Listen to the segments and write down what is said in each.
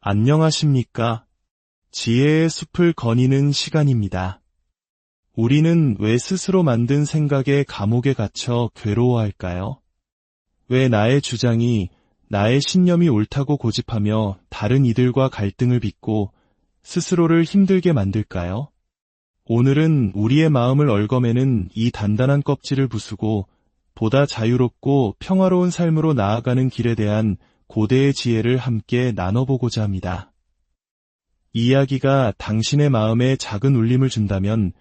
안녕하십니까? 지혜의 숲을 거니는 시간입니다. 우리는 왜 스스로 만든 생각의 감옥에 갇혀 괴로워할까요? 왜 나의 주장이, 나의 신념이 옳다고 고집하며 다른 이들과 갈등을 빚고 스스로를 힘들게 만들까요? 오늘은 우리의 마음을 얽어매는 이 단단한 껍질을 부수고 보다 자유롭고 평화로운 삶으로 나아가는 길에 대한 고대의 지혜를 함께 나눠보고자 합니다. 이 이야기가 당신의 마음에 작은 울림을 준다면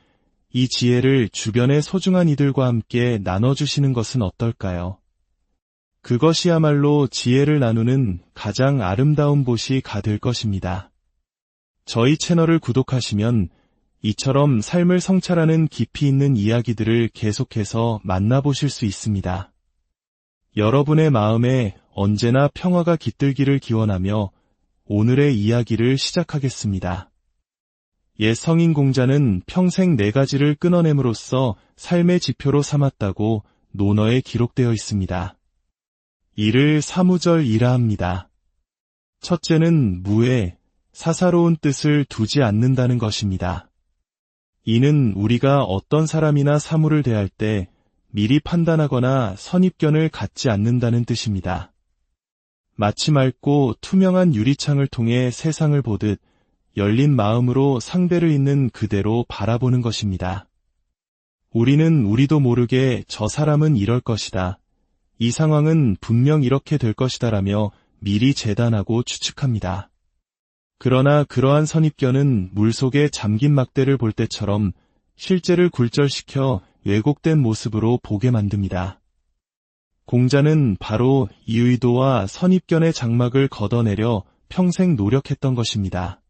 이 지혜를 주변의 소중한 이들과 함께 나눠주시는 것은 어떨까요? 그것이야말로 지혜를 나누는 가장 아름다운 보시가 될 것입니다. 저희 채널을 구독하시면 이처럼 삶을 성찰하는 깊이 있는 이야기들을 계속해서 만나보실 수 있습니다. 여러분의 마음에 언제나 평화가 깃들기를 기원하며 오늘의 이야기를 시작하겠습니다. 옛 성인공자는 평생 4가지를 끊어냄으로써 삶의 지표로 삼았다고 논어에 기록되어 있습니다. 이를 사무절이라 합니다. 첫째는 무에, 사사로운 뜻을 두지 않는다는 것입니다. 이는 우리가 어떤 사람이나 사물을 대할 때 미리 판단하거나 선입견을 갖지 않는다는 뜻입니다. 마치 맑고 투명한 유리창을 통해 세상을 보듯 열린 마음으로 상대를 있는 그대로 바라보는 것입니다. 우리는 우리도 모르게 저 사람은 이럴 것이다, 이 상황은 분명 이렇게 될 것이다라며 미리 재단하고 추측합니다. 그러나 그러한 선입견은 물속에 잠긴 막대를 볼 때처럼 실제를 굴절시켜 왜곡된 모습으로 보게 만듭니다. 공자는 바로 이 의도와 선입견의 장막을 걷어내려 평생 노력했던 것입니다.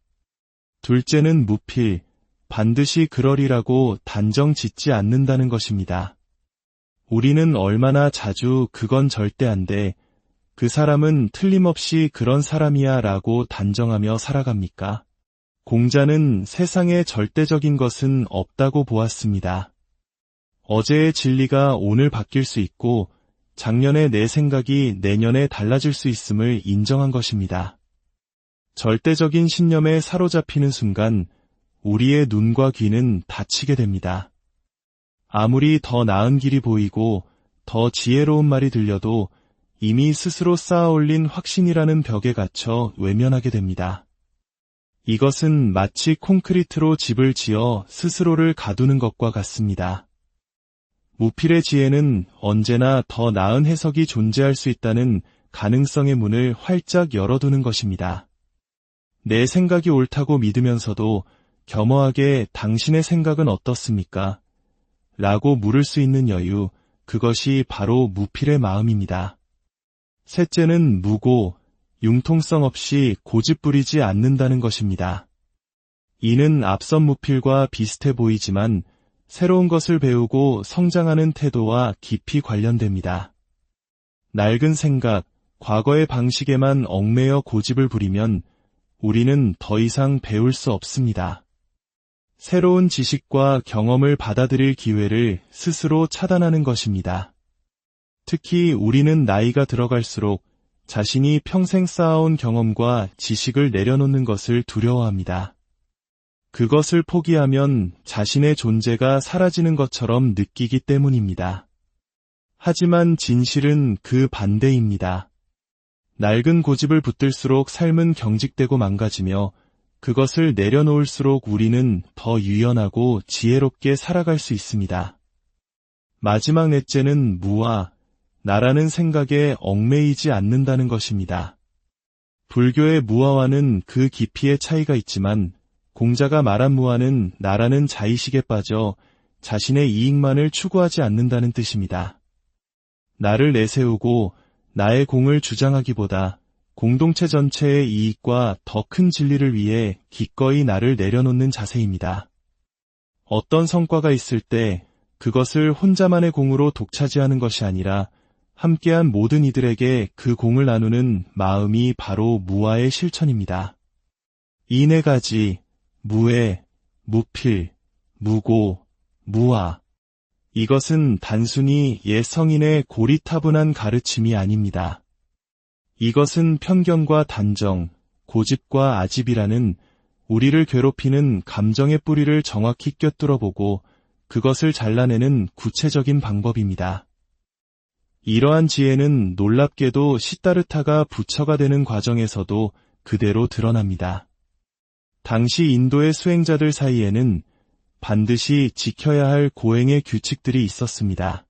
둘째는 무필, 반드시 그러리라고 단정 짓지 않는다는 것입니다. 우리는 얼마나 자주 그건 절대 안 돼, 그 사람은 틀림없이 그런 사람이야 라고 단정하며 살아갑니까? 공자는 세상에 절대적인 것은 없다고 보았습니다. 어제의 진리가 오늘 바뀔 수 있고 작년의 내 생각이 내년에 달라질 수 있음을 인정한 것입니다. 절대적인 신념에 사로잡히는 순간 우리의 눈과 귀는 닫히게 됩니다. 아무리 더 나은 길이 보이고 더 지혜로운 말이 들려도 이미 스스로 쌓아올린 확신이라는 벽에 갇혀 외면하게 됩니다. 이것은 마치 콘크리트로 집을 지어 스스로를 가두는 것과 같습니다. 무필의 지혜는 언제나 더 나은 해석이 존재할 수 있다는 가능성의 문을 활짝 열어두는 것입니다. 내 생각이 옳다고 믿으면서도 겸허하게 당신의 생각은 어떻습니까? 라고 물을 수 있는 여유, 그것이 바로 무필의 마음입니다. 셋째는 무고, 융통성 없이 고집 부리지 않는다는 것입니다. 이는 앞선 무필과 비슷해 보이지만 새로운 것을 배우고 성장하는 태도와 깊이 관련됩니다. 낡은 생각, 과거의 방식에만 얽매여 고집을 부리면 우리는 더 이상 배울 수 없습니다. 새로운 지식과 경험을 받아들일 기회를 스스로 차단하는 것입니다. 특히 우리는 나이가 들어갈수록 자신이 평생 쌓아온 경험과 지식을 내려놓는 것을 두려워합니다. 그것을 포기하면 자신의 존재가 사라지는 것처럼 느끼기 때문입니다. 하지만 진실은 그 반대입니다. 낡은 고집을 붙들수록 삶은 경직되고 망가지며 그것을 내려놓을수록 우리는 더 유연하고 지혜롭게 살아갈 수 있습니다. 마지막 넷째는 무와, 나라는 생각에 얽매이지 않는다는 것입니다. 불교의 무아와는 그 깊이의 차이가 있지만 공자가 말한 무아는 나라는 자의식에 빠져 자신의 이익만을 추구하지 않는다는 뜻입니다. 나를 내세우고 나의 공을 주장하기보다 공동체 전체의 이익과 더 큰 진리를 위해 기꺼이 나를 내려놓는 자세입니다. 어떤 성과가 있을 때 그것을 혼자만의 공으로 독차지하는 것이 아니라 함께한 모든 이들에게 그 공을 나누는 마음이 바로 무아의 실천입니다. 이 4가지, 무애, 무필, 무고, 무아. 이것은 단순히 옛 성인의 고리타분한 가르침이 아닙니다. 이것은 편견과 단정, 고집과 아집이라는 우리를 괴롭히는 감정의 뿌리를 정확히 꿰뚫어보고 그것을 잘라내는 구체적인 방법입니다. 이러한 지혜는 놀랍게도 시다르타가 부처가 되는 과정에서도 그대로 드러납니다. 당시 인도의 수행자들 사이에는 반드시 지켜야 할 고행의 규칙들이 있었습니다.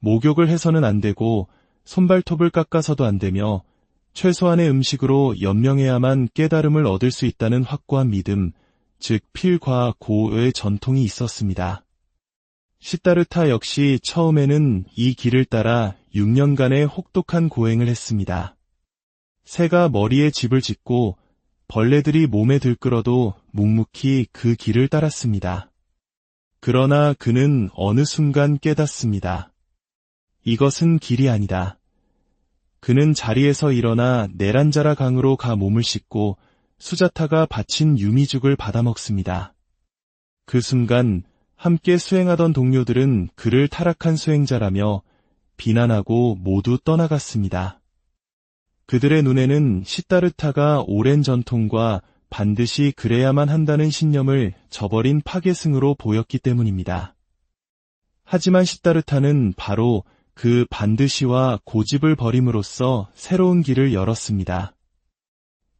목욕을 해서는 안 되고 손발톱을 깎아서도 안 되며 최소한의 음식으로 연명해야만 깨달음을 얻을 수 있다는 확고한 믿음, 즉 필과 고의 전통이 있었습니다. 시다르타 역시 처음에는 이 길을 따라 6년간의 혹독한 고행을 했습니다. 새가 머리에 집을 짓고 벌레들이 몸에 들끓어도 묵묵히 그 길을 따랐습니다. 그러나 그는 어느 순간 깨닫습니다. 이것은 길이 아니다. 그는 자리에서 일어나 네란자라 강으로 가 몸을 씻고 수자타가 바친 유미죽을 받아먹습니다. 그 순간 함께 수행하던 동료들은 그를 타락한 수행자라며 비난하고 모두 떠나갔습니다. 그들의 눈에는 시다르타가 오랜 전통과 반드시 그래야만 한다는 신념을 저버린 파괴승으로 보였기 때문입니다. 하지만 시다르타는 바로 그 반드시와 고집을 버림으로써 새로운 길을 열었습니다.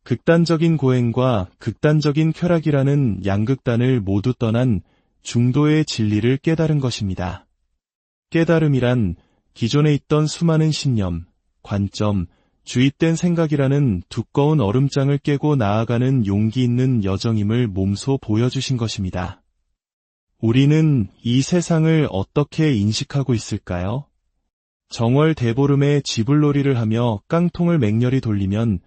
극단적인 고행과 극단적인 쾌락이라는 양극단을 모두 떠난 중도의 진리를 깨달은 것입니다. 깨달음이란 기존에 있던 수많은 신념, 관점, 주입된 생각이라는 두꺼운 얼음장을 깨고 나아가는 용기 있는 여정임을 몸소 보여주신 것입니다. 우리는 이 세상을 어떻게 인식하고 있을까요? 정월 대보름에 지불놀이를 하며 깡통을 맹렬히 돌리면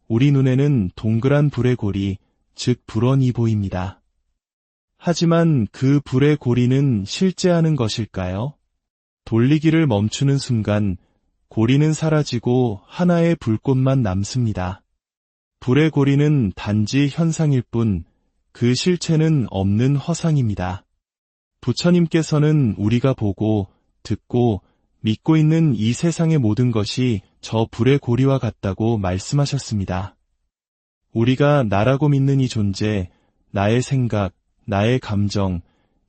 우리 눈에는 동그란 불의 고리, 즉 불원이 보입니다. 하지만 그 불의 고리는 실제하는 것일까요? 돌리기를 멈추는 순간 고리는 사라지고 하나의 불꽃만 남습니다. 불의 고리는 단지 현상일 뿐 그 실체는 없는 허상입니다. 부처님께서는 우리가 보고, 듣고, 믿고 있는 이 세상의 모든 것이 저 불의 고리와 같다고 말씀하셨습니다. 우리가 나라고 믿는 이 존재, 나의 생각, 나의 감정,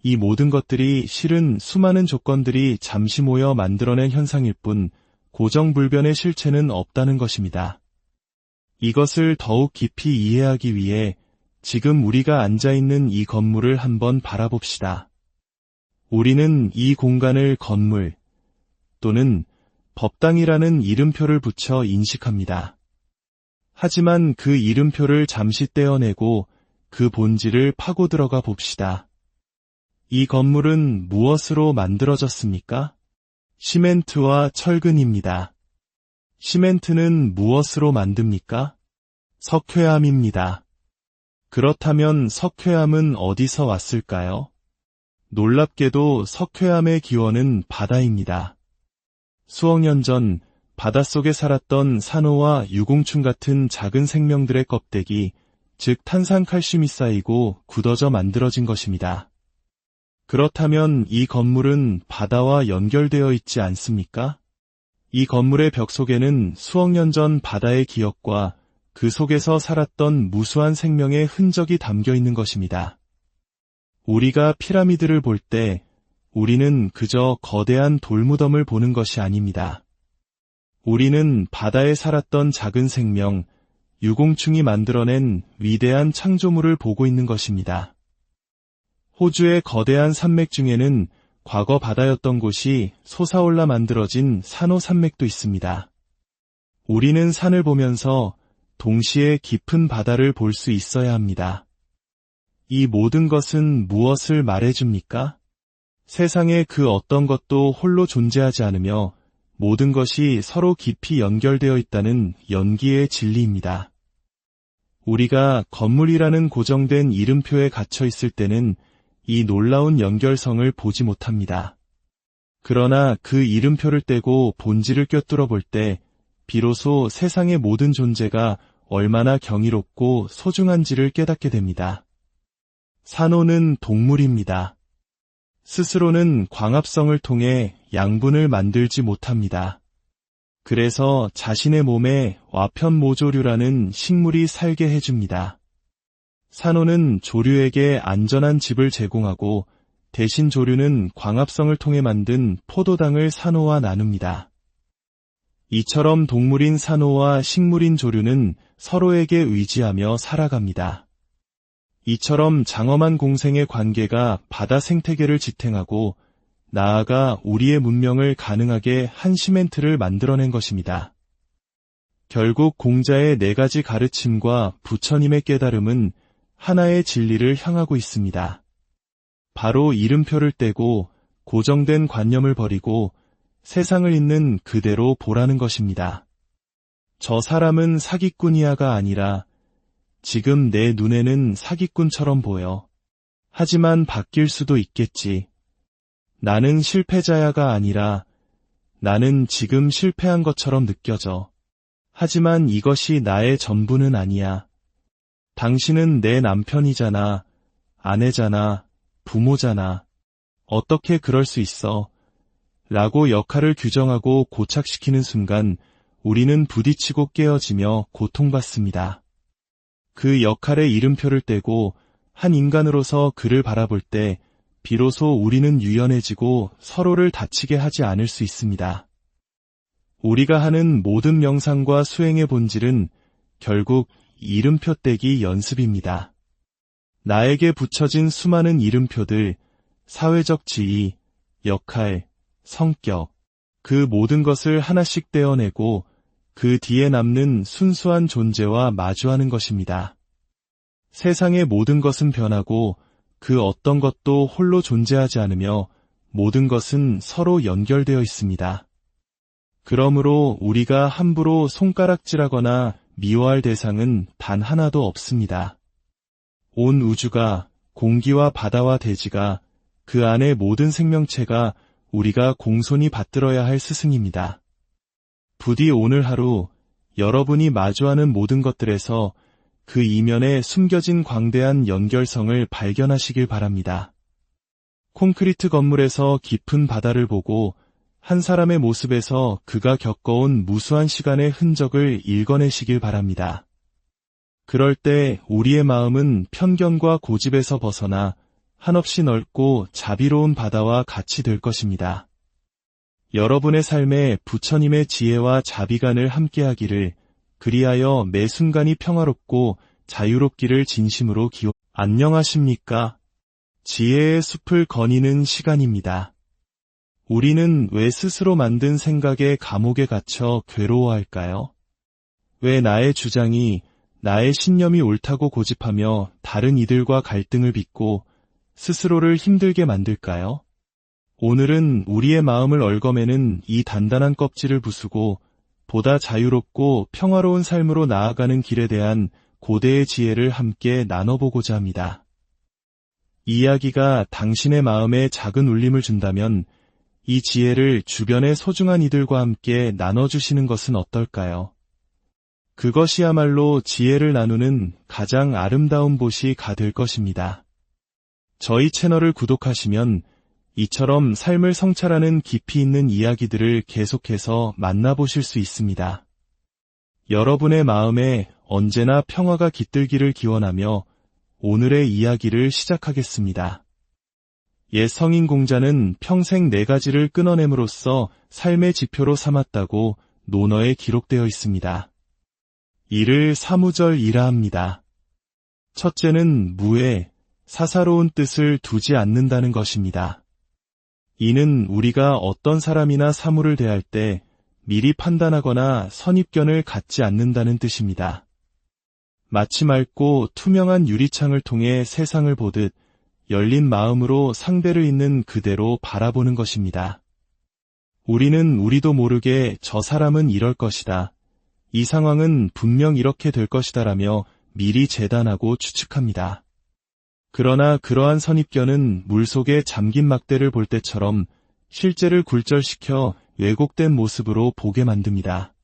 이 모든 것들이 실은 수많은 조건들이 잠시 모여 만들어낸 현상일 뿐 고정불변의 실체는 없다는 것입니다. 이것을 더욱 깊이 이해하기 위해 지금 우리가 앉아있는 이 건물을 한번 바라봅시다. 우리는 이 공간을 건물 또는 법당이라는 이름표를 붙여 인식합니다. 하지만 그 이름표를 잠시 떼어내고 그 본질을 파고 들어가 봅시다. 이 건물은 무엇으로 만들어졌습니까? 시멘트와 철근입니다. 시멘트는 무엇으로 만듭니까? 석회암입니다. 그렇다면 석회암은 어디서 왔을까요? 놀랍게도 석회암의 기원은 바다입니다. 수억 년 전 바닷속에 살았던 산호와 유공충 같은 작은 생명들의 껍데기, 즉 탄산칼슘이 쌓이고 굳어져 만들어진 것입니다. 그렇다면 이 건물은 바다와 연결되어 있지 않습니까? 이 건물의 벽 속에는 수억 년 전 바다의 기억과 그 속에서 살았던 무수한 생명의 흔적이 담겨 있는 것입니다. 우리가 피라미드를 볼 때 우리는 그저 거대한 돌무덤을 보는 것이 아닙니다. 우리는 바다에 살았던 작은 생명, 유공충이 만들어낸 위대한 창조물을 보고 있는 것입니다. 호주의 거대한 산맥 중에는 과거 바다였던 곳이 솟아올라 만들어진 산호 산맥도 있습니다. 우리는 산을 보면서 동시에 깊은 바다를 볼 수 있어야 합니다. 이 모든 것은 무엇을 말해줍니까? 세상에 그 어떤 것도 홀로 존재하지 않으며 모든 것이 서로 깊이 연결되어 있다는 연기의 진리입니다. 우리가 건물이라는 고정된 이름표에 갇혀 있을 때는 이 놀라운 연결성을 보지 못합니다. 그러나 그 이름표를 떼고 본질을 꿰뚫어 볼 때 비로소 세상의 모든 존재가 얼마나 경이롭고 소중한지를 깨닫게 됩니다. 산호는 동물입니다. 스스로는 광합성을 통해 양분을 만들지 못합니다. 그래서 자신의 몸에 와편모조류라는 식물이 살게 해줍니다. 산호는 조류에게 안전한 집을 제공하고 대신 조류는 광합성을 통해 만든 포도당을 산호와 나눕니다. 이처럼 동물인 산호와 식물인 조류는 서로에게 의지하며 살아갑니다. 이처럼 장엄한 공생의 관계가 바다 생태계를 지탱하고 나아가 우리의 문명을 가능하게 한 시멘트를 만들어낸 것입니다. 결국 공자의 4가지 가르침과 부처님의 깨달음은 하나의 진리를 향하고 있습니다. 바로 이름표를 떼고 고정된 관념을 버리고 세상을 있는 그대로 보라는 것입니다. 저 사람은 사기꾼이야가 아니라 지금 내 눈에는 사기꾼처럼 보여. 하지만 바뀔 수도 있겠지. 나는 실패자야가 아니라 나는 지금 실패한 것처럼 느껴져. 하지만 이것이 나의 전부는 아니야. 당신은 내 남편이잖아, 아내잖아, 부모잖아. 어떻게 그럴 수 있어? 라고 역할을 규정하고 고착시키는 순간 우리는 부딪히고 깨어지며 고통받습니다. 그 역할의 이름표를 떼고 한 인간으로서 그를 바라볼 때 비로소 우리는 유연해지고 서로를 다치게 하지 않을 수 있습니다. 우리가 하는 모든 명상과 수행의 본질은 결국 이름표 떼기 연습입니다. 나에게 붙여진 수많은 이름표들, 사회적 지위, 역할, 성격, 그 모든 것을 하나씩 떼어내고 그 뒤에 남는 순수한 존재와 마주하는 것입니다. 세상의 모든 것은 변하고 그 어떤 것도 홀로 존재하지 않으며 모든 것은 서로 연결되어 있습니다. 그러므로 우리가 함부로 손가락질하거나 미워할 대상은 단 하나도 없습니다. 온 우주가, 공기와 바다와 대지가, 그 안의 모든 생명체가 우리가 공손히 받들어야 할 스승입니다. 부디 오늘 하루 여러분이 마주하는 모든 것들에서 그 이면에 숨겨진 광대한 연결성을 발견하시길 바랍니다. 콘크리트 건물에서 깊은 바다를 보고 한 사람의 모습에서 그가 겪어온 무수한 시간의 흔적을 읽어내시길 바랍니다. 그럴 때 우리의 마음은 편견과 고집에서 벗어나 한없이 넓고 자비로운 바다와 같이 될 것입니다. 여러분의 삶에 부처님의 지혜와 자비간을 함께하기를, 그리하여 매 순간이 평화롭고 자유롭기를 진심으로 안녕하십니까? 지혜의 숲을 거니는 시간입니다. 우리는 왜 스스로 만든 생각의 감옥에 갇혀 괴로워할까요? 왜 나의 주장이, 나의 신념이 옳다고 고집하며 다른 이들과 갈등을 빚고 스스로를 힘들게 만들까요? 오늘은 우리의 마음을 얽어매는 이 단단한 껍질을 부수고 보다 자유롭고 평화로운 삶으로 나아가는 길에 대한 고대의 지혜를 함께 나눠보고자 합니다. 이 이야기가 당신의 마음에 작은 울림을 준다면 이 지혜를 주변의 소중한 이들과 함께 나눠주시는 것은 어떨까요? 그것이야말로 지혜를 나누는 가장 아름다운 보시가 될 것입니다. 저희 채널을 구독하시면 이처럼 삶을 성찰하는 깊이 있는 이야기들을 계속해서 만나보실 수 있습니다. 여러분의 마음에 언제나 평화가 깃들기를 기원하며 오늘의 이야기를 시작하겠습니다. 옛 성인 공자는 평생 4가지를 끊어냄으로써 삶의 지표로 삼았다고 논어에 기록되어 있습니다. 이를 사무절이라 합니다. 첫째는 무에, 사사로운 뜻을 두지 않는다는 것입니다. 이는 우리가 어떤 사람이나 사물을 대할 때 미리 판단하거나 선입견을 갖지 않는다는 뜻입니다. 마치 맑고 투명한 유리창을 통해 세상을 보듯 열린 마음으로 상대를 있는 그대로 바라보는 것입니다. 우리는 우리도 모르게 저 사람은 이럴 것이다, 이 상황은 분명 이렇게 될 것이다라며 미리 재단하고 추측합니다. 그러나 그러한 선입견은 물속에 잠긴 막대를 볼 때처럼 실제를 굴절시켜 왜곡된 모습으로 보게 만듭니다.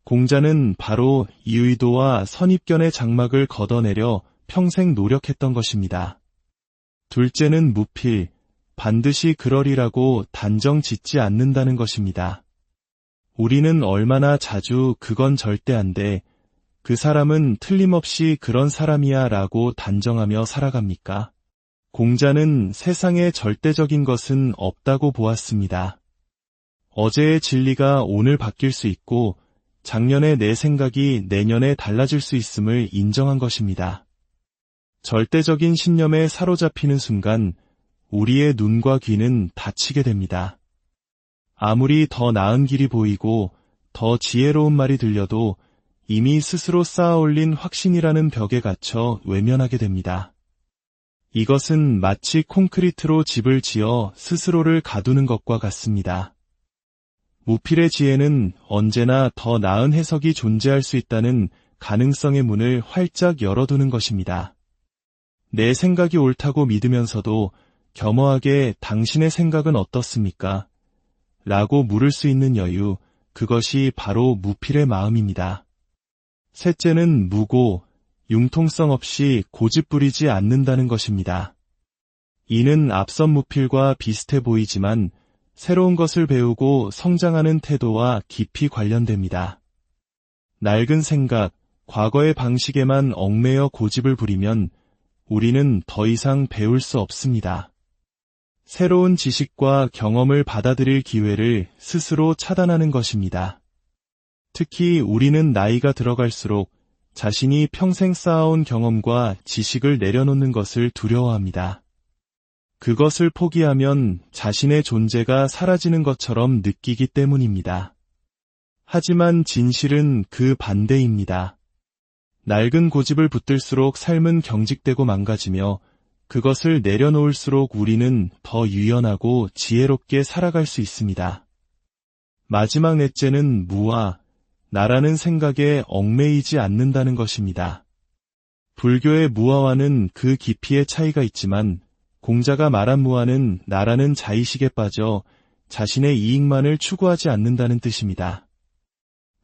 공자는 바로 이 의도와 선입견의 장막을 걷어내려 평생 노력했던 것입니다. 둘째는 무필, 반드시 그러리라고 단정 짓지 않는다는 것입니다. 우리는 얼마나 자주 그건 절대 안 돼, 그 사람은 틀림없이 그런 사람이야 라고 단정하며 살아갑니까? 공자는 세상에 절대적인 것은 없다고 보았습니다. 어제의 진리가 오늘 바뀔 수 있고 작년의 내 생각이 내년에 달라질 수 있음을 인정한 것입니다. 절대적인 신념에 사로잡히는 순간 우리의 눈과 귀는 닫히게 됩니다. 아무리 더 나은 길이 보이고 더 지혜로운 말이 들려도 이미 스스로 쌓아올린 확신이라는 벽에 갇혀 외면하게 됩니다. 이것은 마치 콘크리트로 집을 지어 스스로를 가두는 것과 같습니다. 무필의 지혜는 언제나 더 나은 해석이 존재할 수 있다는 가능성의 문을 활짝 열어두는 것입니다. 내 생각이 옳다고 믿으면서도 겸허하게 당신의 생각은 어떻습니까? 라고 물을 수 있는 여유, 그것이 바로 무필의 마음입니다. 셋째는 무고, 융통성 없이 고집 부리지 않는다는 것입니다. 이는 앞선 무필과 비슷해 보이지만 새로운 것을 배우고 성장하는 태도와 깊이 관련됩니다. 낡은 생각, 과거의 방식에만 얽매여 고집을 부리면 우리는 더 이상 배울 수 없습니다. 새로운 지식과 경험을 받아들일 기회를 스스로 차단하는 것입니다. 특히 우리는 나이가 들어갈수록 자신이 평생 쌓아온 경험과 지식을 내려놓는 것을 두려워합니다. 그것을 포기하면 자신의 존재가 사라지는 것처럼 느끼기 때문입니다. 하지만 진실은 그 반대입니다. 낡은 고집을 붙들수록 삶은 경직되고 망가지며 그것을 내려놓을수록 우리는 더 유연하고 지혜롭게 살아갈 수 있습니다. 마지막 넷째는 무와, 나라는 생각에 얽매이지 않는다는 것입니다. 불교의 무아와는 그 깊이의 차이가 있지만 공자가 말한 무아는 나라는 자의식에 빠져 자신의 이익만을 추구하지 않는다는 뜻입니다.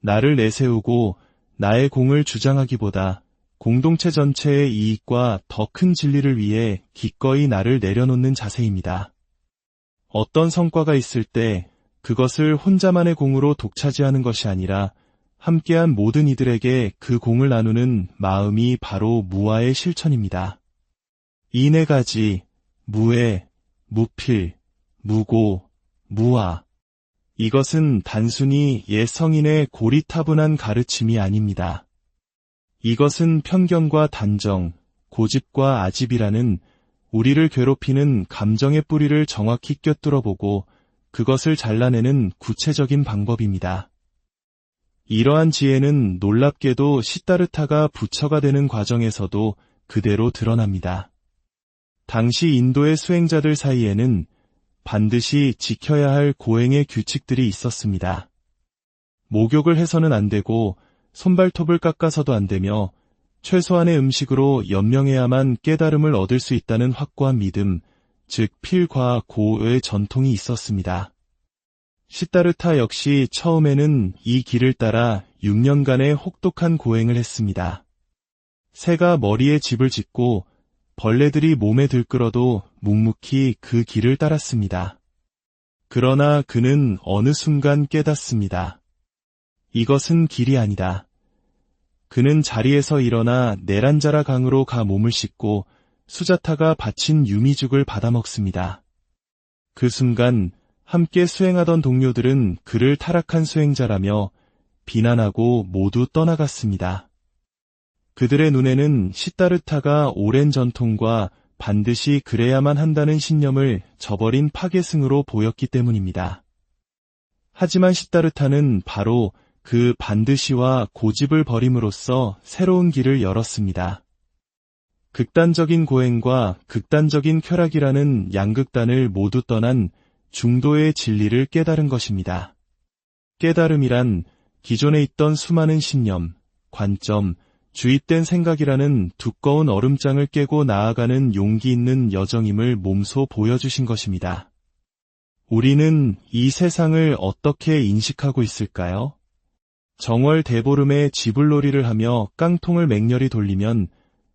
나를 내세우고 나의 공을 주장하기보다 공동체 전체의 이익과 더 큰 진리를 위해 기꺼이 나를 내려놓는 자세입니다. 어떤 성과가 있을 때 그것을 혼자만의 공으로 독차지하는 것이 아니라 함께한 모든 이들에게 그 공을 나누는 마음이 바로 무아의 실천입니다. 이 네 가지, 무애, 무필, 무고, 무아. 이것은 단순히 옛 성인의 고리타분한 가르침이 아닙니다. 이것은 편견과 단정, 고집과 아집이라는 우리를 괴롭히는 감정의 뿌리를 정확히 꿰뚫어보고 그것을 잘라내는 구체적인 방법입니다. 이러한 지혜는 놀랍게도 시다르타가 부처가 되는 과정에서도 그대로 드러납니다. 당시 인도의 수행자들 사이에는 반드시 지켜야 할 고행의 규칙들이 있었습니다. 목욕을 해서는 안 되고 손발톱을 깎아서도 안 되며 최소한의 음식으로 연명해야만 깨달음을 얻을 수 있다는 확고한 믿음, 즉 필과 고의 전통이 있었습니다. 시다르타 역시 처음에는 이 길을 따라 6년간의 혹독한 고행을 했습니다. 새가 머리에 집을 짓고 벌레들이 몸에 들끓어도 묵묵히 그 길을 따랐습니다. 그러나 그는 어느 순간 깨닫습니다. 이것은 길이 아니다. 그는 자리에서 일어나 네란자라 강으로 가 몸을 씻고 수자타가 바친 유미죽을 받아먹습니다. 그 순간 함께 수행하던 동료들은 그를 타락한 수행자라며 비난하고 모두 떠나갔습니다. 그들의 눈에는 시다르타가 오랜 전통과 반드시 그래야만 한다는 신념을 저버린 파괴승으로 보였기 때문입니다. 하지만 시다르타는 바로 그 반드시와 고집을 버림으로써 새로운 길을 열었습니다. 극단적인 고행과 극단적인 쾌락이라는 양극단을 모두 떠난 중도의 진리를 깨달은 것입니다. 깨달음이란 기존에 있던 수많은 신념, 관점, 주입된 생각이라는 두꺼운 얼음장을 깨고 나아가는 용기 있는 여정임을 몸소 보여주신 것입니다. 우리는 이 세상을 어떻게 인식하고 있을까요? 정월 대보름에 지불놀이를 하며 깡통을 맹렬히 돌리면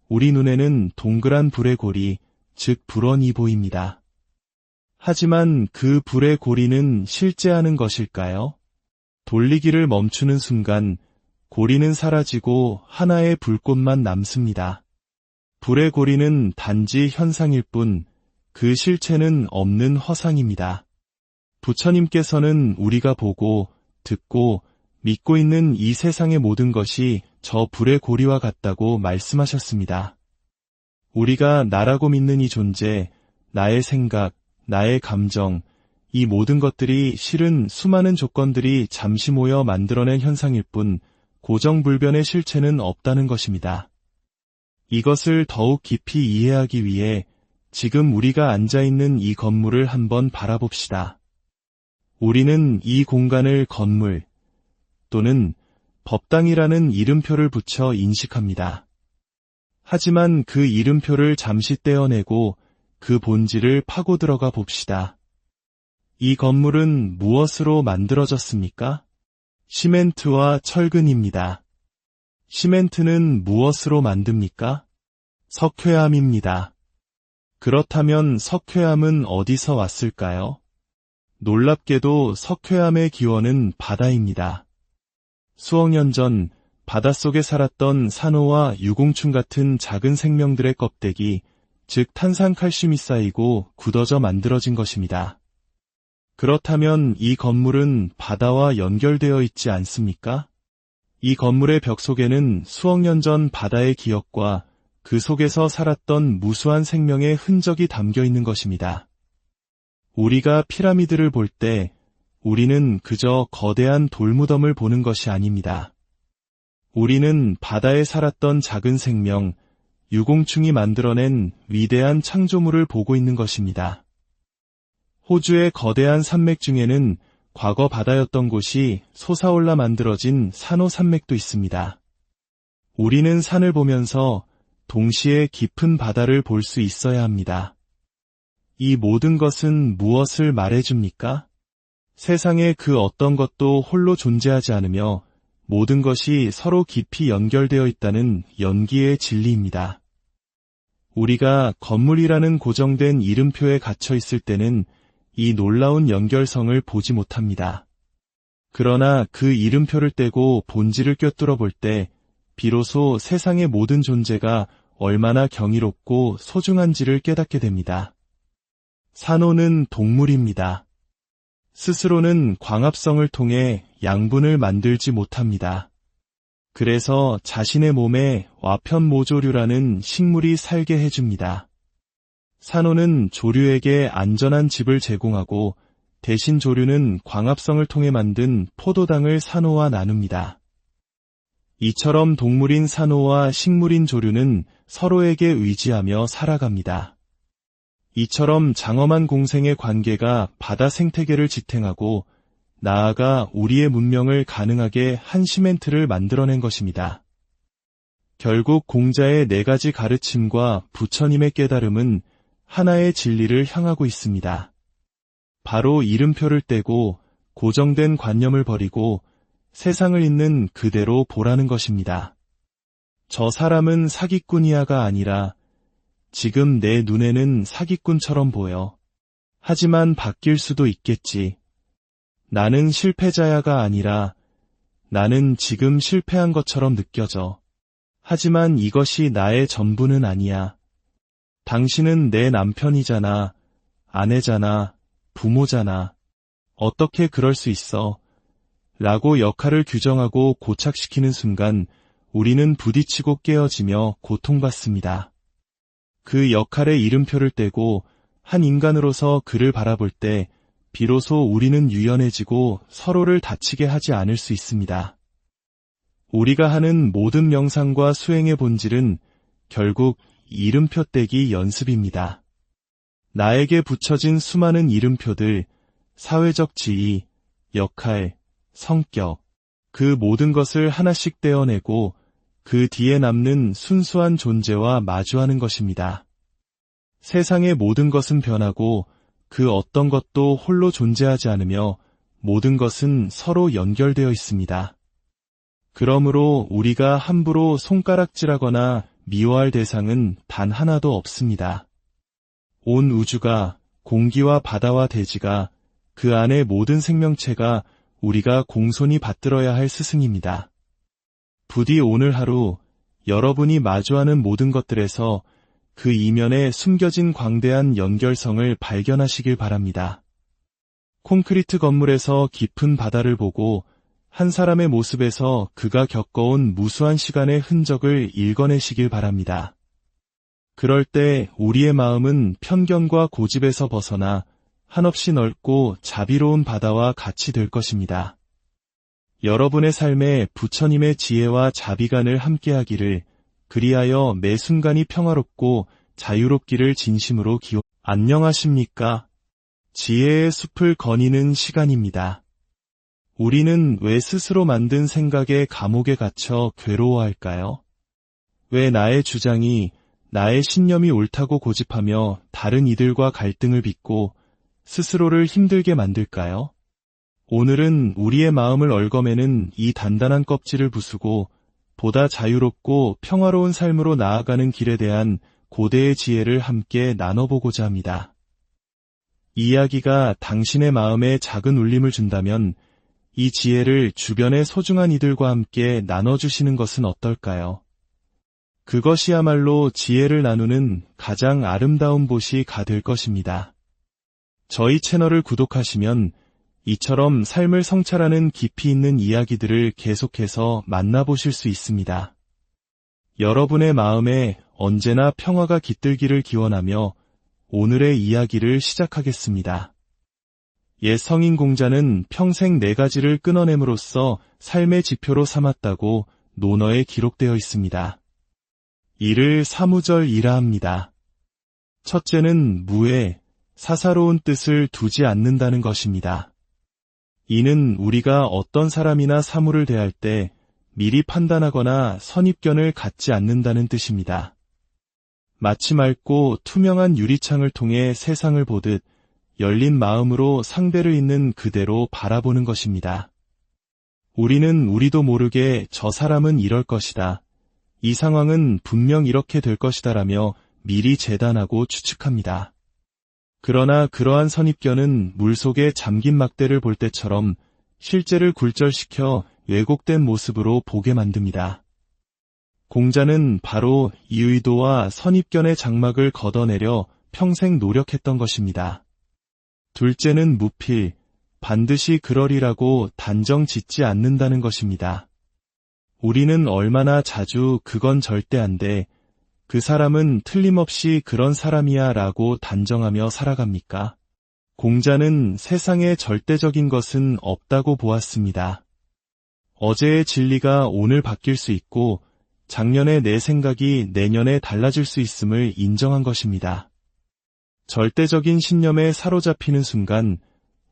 우리 눈에는 동그란 불의 고리, 즉 불원이 보입니다. 하지만 그 불의 고리는 실제하는 것일까요? 돌리기를 멈추는 순간 고리는 사라지고 하나의 불꽃만 남습니다. 불의 고리는 단지 현상일 뿐 그 실체는 없는 허상입니다. 부처님께서는 우리가 보고 듣고 믿고 있는 이 세상의 모든 것이 저 불의 고리와 같다고 말씀하셨습니다. 우리가 나라고 믿는 이 존재, 나의 생각, 나의 감정, 이 모든 것들이 실은 수많은 조건들이 잠시 모여 만들어낸 현상일 뿐 고정불변의 실체는 없다는 것입니다. 이것을 더욱 깊이 이해하기 위해 지금 우리가 앉아있는 이 건물을 한번 바라봅시다. 우리는 이 공간을 건물 또는 법당이라는 이름표를 붙여 인식합니다. 하지만 그 이름표를 잠시 떼어내고 그 본질을 파고 들어가 봅시다. 이 건물은 무엇으로 만들어졌습니까? 시멘트와 철근입니다. 시멘트는 무엇으로 만듭니까? 석회암입니다. 그렇다면 석회암은 어디서 왔을까요? 놀랍게도 석회암의 기원은 바다입니다. 수억 년 전 바닷속에 살았던 산호와 유공충 같은 작은 생명들의 껍데기, 즉 탄산칼슘이 쌓이고 굳어져 만들어진 것입니다. 그렇다면 이 건물은 바다와 연결되어 있지 않습니까? 이 건물의 벽 속에는 수억 년 전 바다의 기억과 그 속에서 살았던 무수한 생명의 흔적이 담겨 있는 것입니다. 우리가 피라미드를 볼 때 우리는 그저 거대한 돌무덤을 보는 것이 아닙니다. 우리는 바다에 살았던 작은 생명, 유공충이 만들어낸 위대한 창조물을 보고 있는 것입니다. 호주의 거대한 산맥 중에는 과거 바다였던 곳이 솟아올라 만들어진 산호 산맥도 있습니다. 우리는 산을 보면서 동시에 깊은 바다를 볼 수 있어야 합니다. 이 모든 것은 무엇을 말해줍니까? 세상의 그 어떤 것도 홀로 존재하지 않으며 모든 것이 서로 깊이 연결되어 있다는 연기의 진리입니다. 우리가 건물이라는 고정된 이름표에 갇혀 있을 때는 이 놀라운 연결성을 보지 못합니다. 그러나 그 이름표를 떼고 본질을 꿰뚫어 볼 때 비로소 세상의 모든 존재가 얼마나 경이롭고 소중한지를 깨닫게 됩니다. 산호는 동물입니다. 스스로는 광합성을 통해 양분을 만들지 못합니다. 그래서 자신의 몸에 와편모조류라는 식물이 살게 해줍니다. 산호는 조류에게 안전한 집을 제공하고 대신 조류는 광합성을 통해 만든 포도당을 산호와 나눕니다. 이처럼 동물인 산호와 식물인 조류는 서로에게 의지하며 살아갑니다. 이처럼 장엄한 공생의 관계가 바다 생태계를 지탱하고 나아가 우리의 문명을 가능하게 한 시멘트를 만들어낸 것입니다. 결국 공자의 4가지 가르침과 부처님의 깨달음은 하나의 진리를 향하고 있습니다. 바로 이름표를 떼고 고정된 관념을 버리고 세상을 있는 그대로 보라는 것입니다. 저 사람은 사기꾼이야가 아니라 지금 내 눈에는 사기꾼처럼 보여. 하지만 바뀔 수도 있겠지. 나는 실패자야가 아니라 나는 지금 실패한 것처럼 느껴져. 하지만 이것이 나의 전부는 아니야. 당신은 내 남편이잖아, 아내잖아, 부모잖아. 어떻게 그럴 수 있어? 라고 역할을 규정하고 고착시키는 순간 우리는 부딪히고 깨어지며 고통받습니다. 그 역할의 이름표를 떼고 한 인간으로서 그를 바라볼 때 비로소 우리는 유연해지고 서로를 다치게 하지 않을 수 있습니다. 우리가 하는 모든 명상과 수행의 본질은 결국 이름표 떼기 연습입니다. 나에게 붙여진 수많은 이름표들, 사회적 지위, 역할, 성격, 그 모든 것을 하나씩 떼어내고 그 뒤에 남는 순수한 존재와 마주하는 것입니다. 세상의 모든 것은 변하고 그 어떤 것도 홀로 존재하지 않으며 모든 것은 서로 연결되어 있습니다. 그러므로 우리가 함부로 손가락질하거나 미워할 대상은 단 하나도 없습니다. 온 우주가, 공기와 바다와 대지가, 그 안의 모든 생명체가 우리가 공손히 받들어야 할 스승입니다. 부디 오늘 하루 여러분이 마주하는 모든 것들에서 그 이면에 숨겨진 광대한 연결성을 발견하시길 바랍니다. 콘크리트 건물에서 깊은 바다를 보고 한 사람의 모습에서 그가 겪어온 무수한 시간의 흔적을 읽어내시길 바랍니다. 그럴 때 우리의 마음은 편견과 고집에서 벗어나 한없이 넓고 자비로운 바다와 같이 될 것입니다. 여러분의 삶에 부처님의 지혜와 자비가 늘 함께하기를, 그리하여 매 순간이 평화롭고 자유롭기를 진심으로 안녕하십니까? 지혜의 숲을 거니는 시간입니다. 우리는 왜 스스로 만든 생각의 감옥에 갇혀 괴로워할까요? 왜 나의 주장이, 나의 신념이 옳다고 고집하며 다른 이들과 갈등을 빚고 스스로를 힘들게 만들까요? 오늘은 우리의 마음을 얽어매는 이 단단한 껍질을 부수고 보다 자유롭고 평화로운 삶으로 나아가는 길에 대한 고대의 지혜를 함께 나눠보고자 합니다. 이 이야기가 당신의 마음에 작은 울림을 준다면 이 지혜를 주변의 소중한 이들과 함께 나눠주시는 것은 어떨까요? 그것이야말로 지혜를 나누는 가장 아름다운 보시가 될 것입니다. 저희 채널을 구독하시면 이처럼 삶을 성찰하는 깊이 있는 이야기들을 계속해서 만나보실 수 있습니다. 여러분의 마음에 언제나 평화가 깃들기를 기원하며 오늘의 이야기를 시작하겠습니다. 옛 성인 공자는 평생 4가지를 끊어냄으로써 삶의 지표로 삼았다고 논어에 기록되어 있습니다. 이를 사무절이라 합니다. 첫째는 무에, 사사로운 뜻을 두지 않는다는 것입니다. 이는 우리가 어떤 사람이나 사물을 대할 때 미리 판단하거나 선입견을 갖지 않는다는 뜻입니다. 마치 맑고 투명한 유리창을 통해 세상을 보듯 열린 마음으로 상대를 있는 그대로 바라보는 것입니다. 우리는 우리도 모르게 저 사람은 이럴 것이다, 이 상황은 분명 이렇게 될 것이다라며 미리 재단하고 추측합니다. 그러나 그러한 선입견은 물속에 잠긴 막대를 볼 때처럼 실제를 굴절시켜 왜곡된 모습으로 보게 만듭니다. 공자는 바로 이 의도와 선입견의 장막을 걷어내려 평생 노력했던 것입니다. 둘째는 무필, 반드시 그러리라고 단정 짓지 않는다는 것입니다. 우리는 얼마나 자주 그건 절대 안 돼, 그 사람은 틀림없이 그런 사람이야 라고 단정하며 살아갑니까? 공자는 세상에 절대적인 것은 없다고 보았습니다. 어제의 진리가 오늘 바뀔 수 있고 작년의 내 생각이 내년에 달라질 수 있음을 인정한 것입니다. 절대적인 신념에 사로잡히는 순간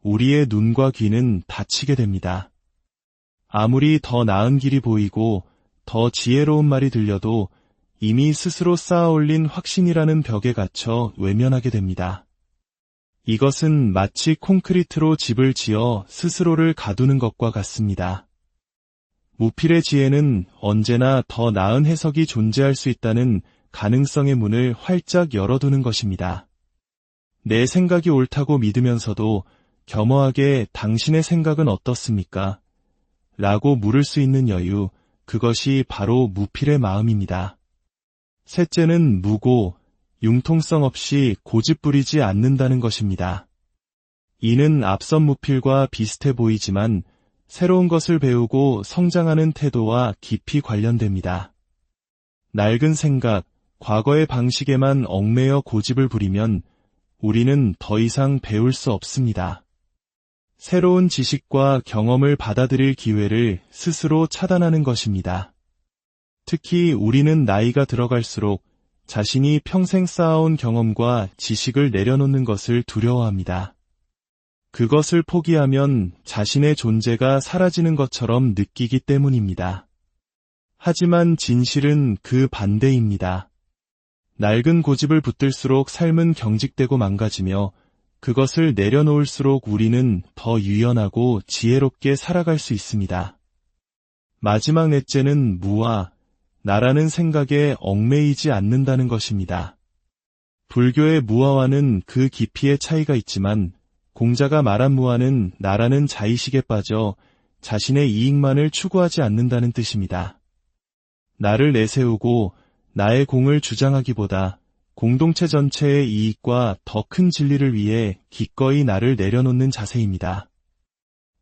우리의 눈과 귀는 닫히게 됩니다. 아무리 더 나은 길이 보이고 더 지혜로운 말이 들려도 이미 스스로 쌓아올린 확신이라는 벽에 갇혀 외면하게 됩니다. 이것은 마치 콘크리트로 집을 지어 스스로를 가두는 것과 같습니다. 무필의 지혜는 언제나 더 나은 해석이 존재할 수 있다는 가능성의 문을 활짝 열어두는 것입니다. 내 생각이 옳다고 믿으면서도 겸허하게 당신의 생각은 어떻습니까? 라고 물을 수 있는 여유, 그것이 바로 무필의 마음입니다. 셋째는 무고, 융통성 없이 고집 부리지 않는다는 것입니다. 이는 앞선 무필과 비슷해 보이지만 새로운 것을 배우고 성장하는 태도와 깊이 관련됩니다. 낡은 생각, 과거의 방식에만 얽매여 고집을 부리면 우리는 더 이상 배울 수 없습니다. 새로운 지식과 경험을 받아들일 기회를 스스로 차단하는 것입니다. 특히 우리는 나이가 들어갈수록 자신이 평생 쌓아온 경험과 지식을 내려놓는 것을 두려워합니다. 그것을 포기하면 자신의 존재가 사라지는 것처럼 느끼기 때문입니다. 하지만 진실은 그 반대입니다. 낡은 고집을 붙들수록 삶은 경직되고 망가지며 그것을 내려놓을수록 우리는 더 유연하고 지혜롭게 살아갈 수 있습니다. 마지막 넷째는 무와 나라는 생각에 얽매이지 않는다는 것입니다. 불교의 무아와는 그 깊이의 차이가 있지만 공자가 말한 무아는 나라는 자의식에 빠져 자신의 이익만을 추구하지 않는다는 뜻입니다. 나를 내세우고 나의 공을 주장하기보다 공동체 전체의 이익과 더 큰 진리를 위해 기꺼이 나를 내려놓는 자세입니다.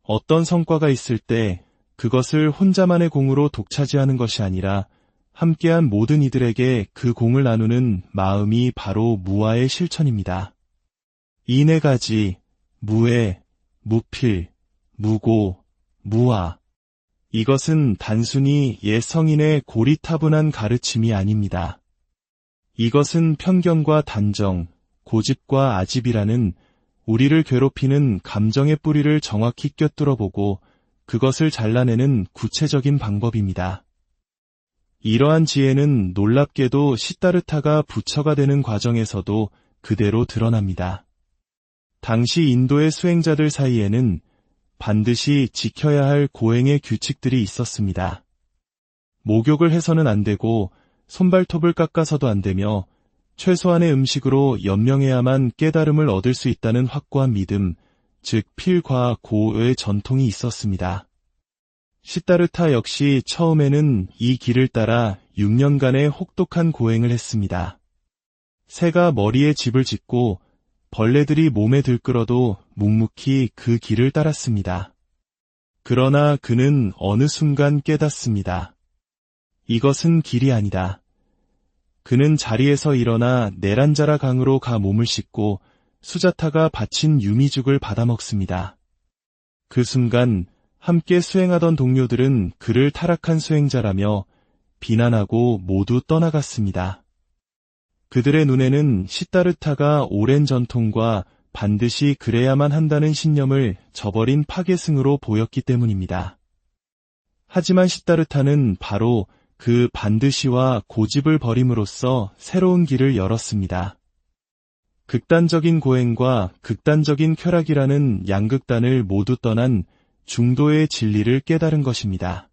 어떤 성과가 있을 때 그것을 혼자만의 공으로 독차지하는 것이 아니라 함께한 모든 이들에게 그 공을 나누는 마음이 바로 무아의 실천입니다. 이 네 가지, 무애, 무필, 무고, 무아. 이것은 단순히 옛 성인의 고리타분한 가르침이 아닙니다. 이것은 편견과 단정, 고집과 아집이라는 우리를 괴롭히는 감정의 뿌리를 정확히 꿰뚫어보고 그것을 잘라내는 구체적인 방법입니다. 이러한 지혜는 놀랍게도 시다르타가 부처가 되는 과정에서도 그대로 드러납니다. 당시 인도의 수행자들 사이에는 반드시 지켜야 할 고행의 규칙들이 있었습니다. 목욕을 해서는 안 되고 손발톱을 깎아서도 안 되며 최소한의 음식으로 연명해야만 깨달음을 얻을 수 있다는 확고한 믿음, 즉 필과 고의 전통이 있었습니다. 시다르타 역시 처음에는 이 길을 따라 6년간의 혹독한 고행을 했습니다. 새가 머리에 집을 짓고 벌레들이 몸에 들끓어도 묵묵히 그 길을 따랐습니다. 그러나 그는 어느 순간 깨닫습니다. 이것은 길이 아니다. 그는 자리에서 일어나 네란자라 강으로 가 몸을 씻고 수자타가 바친 유미죽을 받아먹습니다. 그 순간 함께 수행하던 동료들은 그를 타락한 수행자라며 비난하고 모두 떠나갔습니다. 그들의 눈에는 시다르타가 오랜 전통과 반드시 그래야만 한다는 신념을 저버린 파괴승으로 보였기 때문입니다. 하지만 시다르타는 바로 그 반드시와 고집을 버림으로써 새로운 길을 열었습니다. 극단적인 고행과 극단적인 쾌락이라는 양극단을 모두 떠난 중도의 진리를 깨달은 것입니다.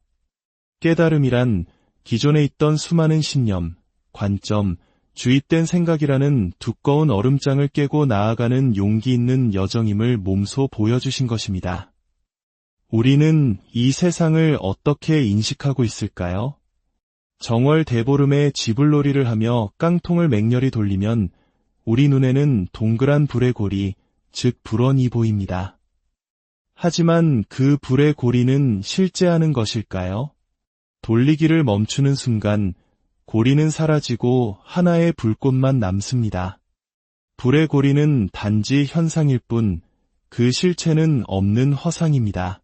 깨달음이란 기존에 있던 수많은 신념, 관점, 주입된 생각이라는 두꺼운 얼음장을 깨고 나아가는 용기 있는 여정임을 몸소 보여주신 것입니다. 우리는 이 세상을 어떻게 인식하고 있을까요? 정월 대보름에 지불놀이를 하며 깡통을 맹렬히 돌리면 우리 눈에는 동그란 불의 고리, 즉 불원이 보입니다. 하지만 그 불의 고리는 실제하는 것일까요? 돌리기를 멈추는 순간 고리는 사라지고 하나의 불꽃만 남습니다. 불의 고리는 단지 현상일 뿐 그 실체는 없는 허상입니다.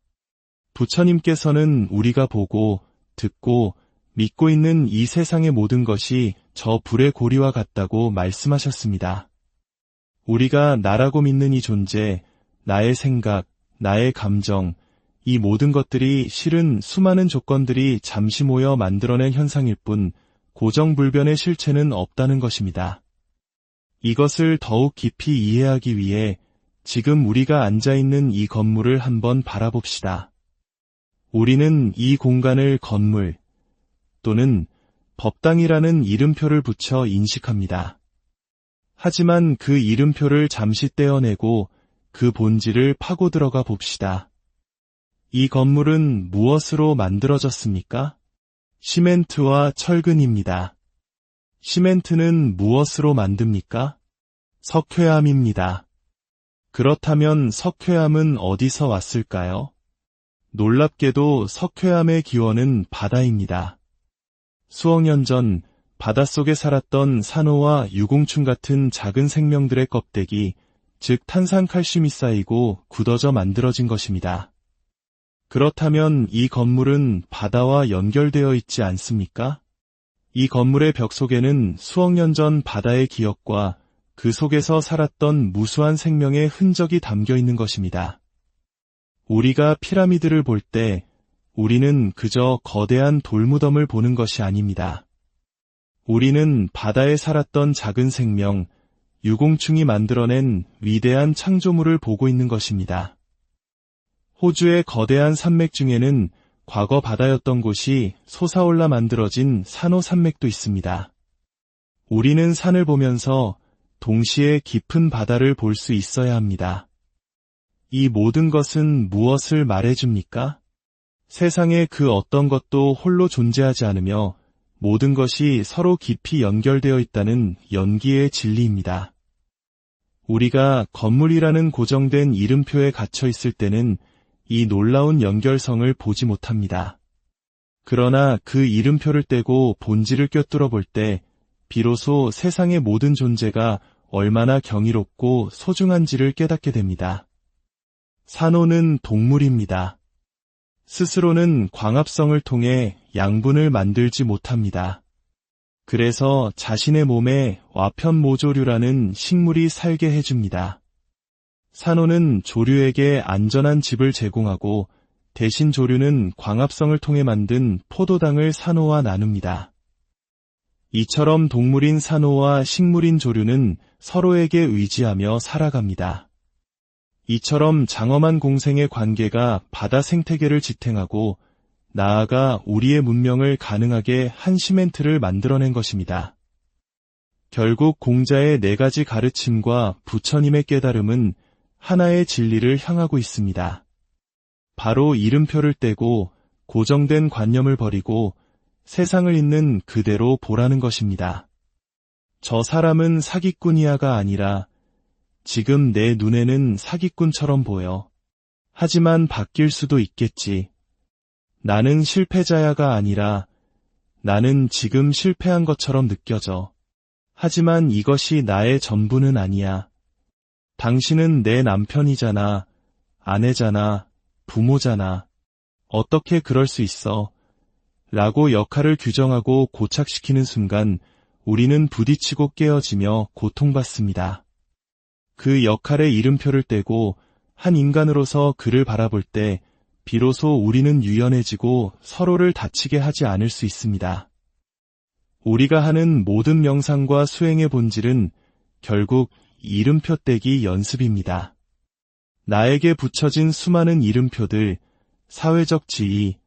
부처님께서는 우리가 보고 듣고 믿고 있는 이 세상의 모든 것이 저 불의 고리와 같다고 말씀하셨습니다. 우리가 나라고 믿는 이 존재, 나의 생각, 나의 감정, 이 모든 것들이 실은 수많은 조건들이 잠시 모여 만들어낸 현상일 뿐 고정불변의 실체는 없다는 것입니다. 이것을 더욱 깊이 이해하기 위해 지금 우리가 앉아있는 이 건물을 한번 바라봅시다. 우리는 이 공간을 건물 또는 법당이라는 이름표를 붙여 인식합니다. 하지만 그 이름표를 잠시 떼어내고 그 본질을 파고 들어가 봅시다. 이 건물은 무엇으로 만들어졌습니까? 시멘트와 철근입니다. 시멘트는 무엇으로 만듭니까? 석회암입니다. 그렇다면 석회암은 어디서 왔을까요? 놀랍게도 석회암의 기원은 바다입니다. 수억 년 전 바닷속에 살았던 산호와 유공충 같은 작은 생명들의 껍데기, 즉 탄산칼슘이 쌓이고 굳어져 만들어진 것입니다. 그렇다면 이 건물은 바다와 연결되어 있지 않습니까? 이 건물의 벽 속에는 수억 년 전 바다의 기억과 그 속에서 살았던 무수한 생명의 흔적이 담겨 있는 것입니다. 우리가 피라미드를 볼 때 우리는 그저 거대한 돌무덤을 보는 것이 아닙니다. 우리는 바다에 살았던 작은 생명, 유공충이 만들어낸 위대한 창조물을 보고 있는 것입니다. 호주의 거대한 산맥 중에는 과거 바다였던 곳이 솟아올라 만들어진 산호 산맥도 있습니다. 우리는 산을 보면서 동시에 깊은 바다를 볼 수 있어야 합니다. 이 모든 것은 무엇을 말해줍니까? 세상에 그 어떤 것도 홀로 존재하지 않으며 모든 것이 서로 깊이 연결되어 있다는 연기의 진리입니다. 우리가 건물이라는 고정된 이름표에 갇혀 있을 때는 이 놀라운 연결성을 보지 못합니다. 그러나 그 이름표를 떼고 본질을 꿰뚫어 볼 때 비로소 세상의 모든 존재가 얼마나 경이롭고 소중한지를 깨닫게 됩니다. 산호는 동물입니다. 스스로는 광합성을 통해 양분을 만들지 못합니다. 그래서 자신의 몸에 와편모조류라는 식물이 살게 해줍니다. 산호는 조류에게 안전한 집을 제공하고 대신 조류는 광합성을 통해 만든 포도당을 산호와 나눕니다. 이처럼 동물인 산호와 식물인 조류는 서로에게 의지하며 살아갑니다. 이처럼 장엄한 공생의 관계가 바다 생태계를 지탱하고 나아가 우리의 문명을 가능하게 한 시멘트를 만들어낸 것입니다. 결국 공자의 4가지 가르침과 부처님의 깨달음은 하나의 진리를 향하고 있습니다. 바로 이름표를 떼고 고정된 관념을 버리고 세상을 있는 그대로 보라는 것입니다. 저 사람은 사기꾼이야가 아니라 지금 내 눈에는 사기꾼처럼 보여. 하지만 바뀔 수도 있겠지. 나는 실패자야가 아니라 나는 지금 실패한 것처럼 느껴져. 하지만 이것이 나의 전부는 아니야. 당신은 내 남편이잖아, 아내잖아, 부모잖아. 어떻게 그럴 수 있어? 라고 역할을 규정하고 고착시키는 순간 우리는 부딪히고 깨어지며 고통받습니다. 그 역할의 이름표를 떼고 한 인간으로서 그를 바라볼 때 비로소 우리는 유연해지고 서로를 다치게 하지 않을 수 있습니다. 우리가 하는 모든 명상과 수행의 본질은 결국 이름표 떼기 연습입니다. 나에게 붙여진 수많은 이름표들, 사회적 지위,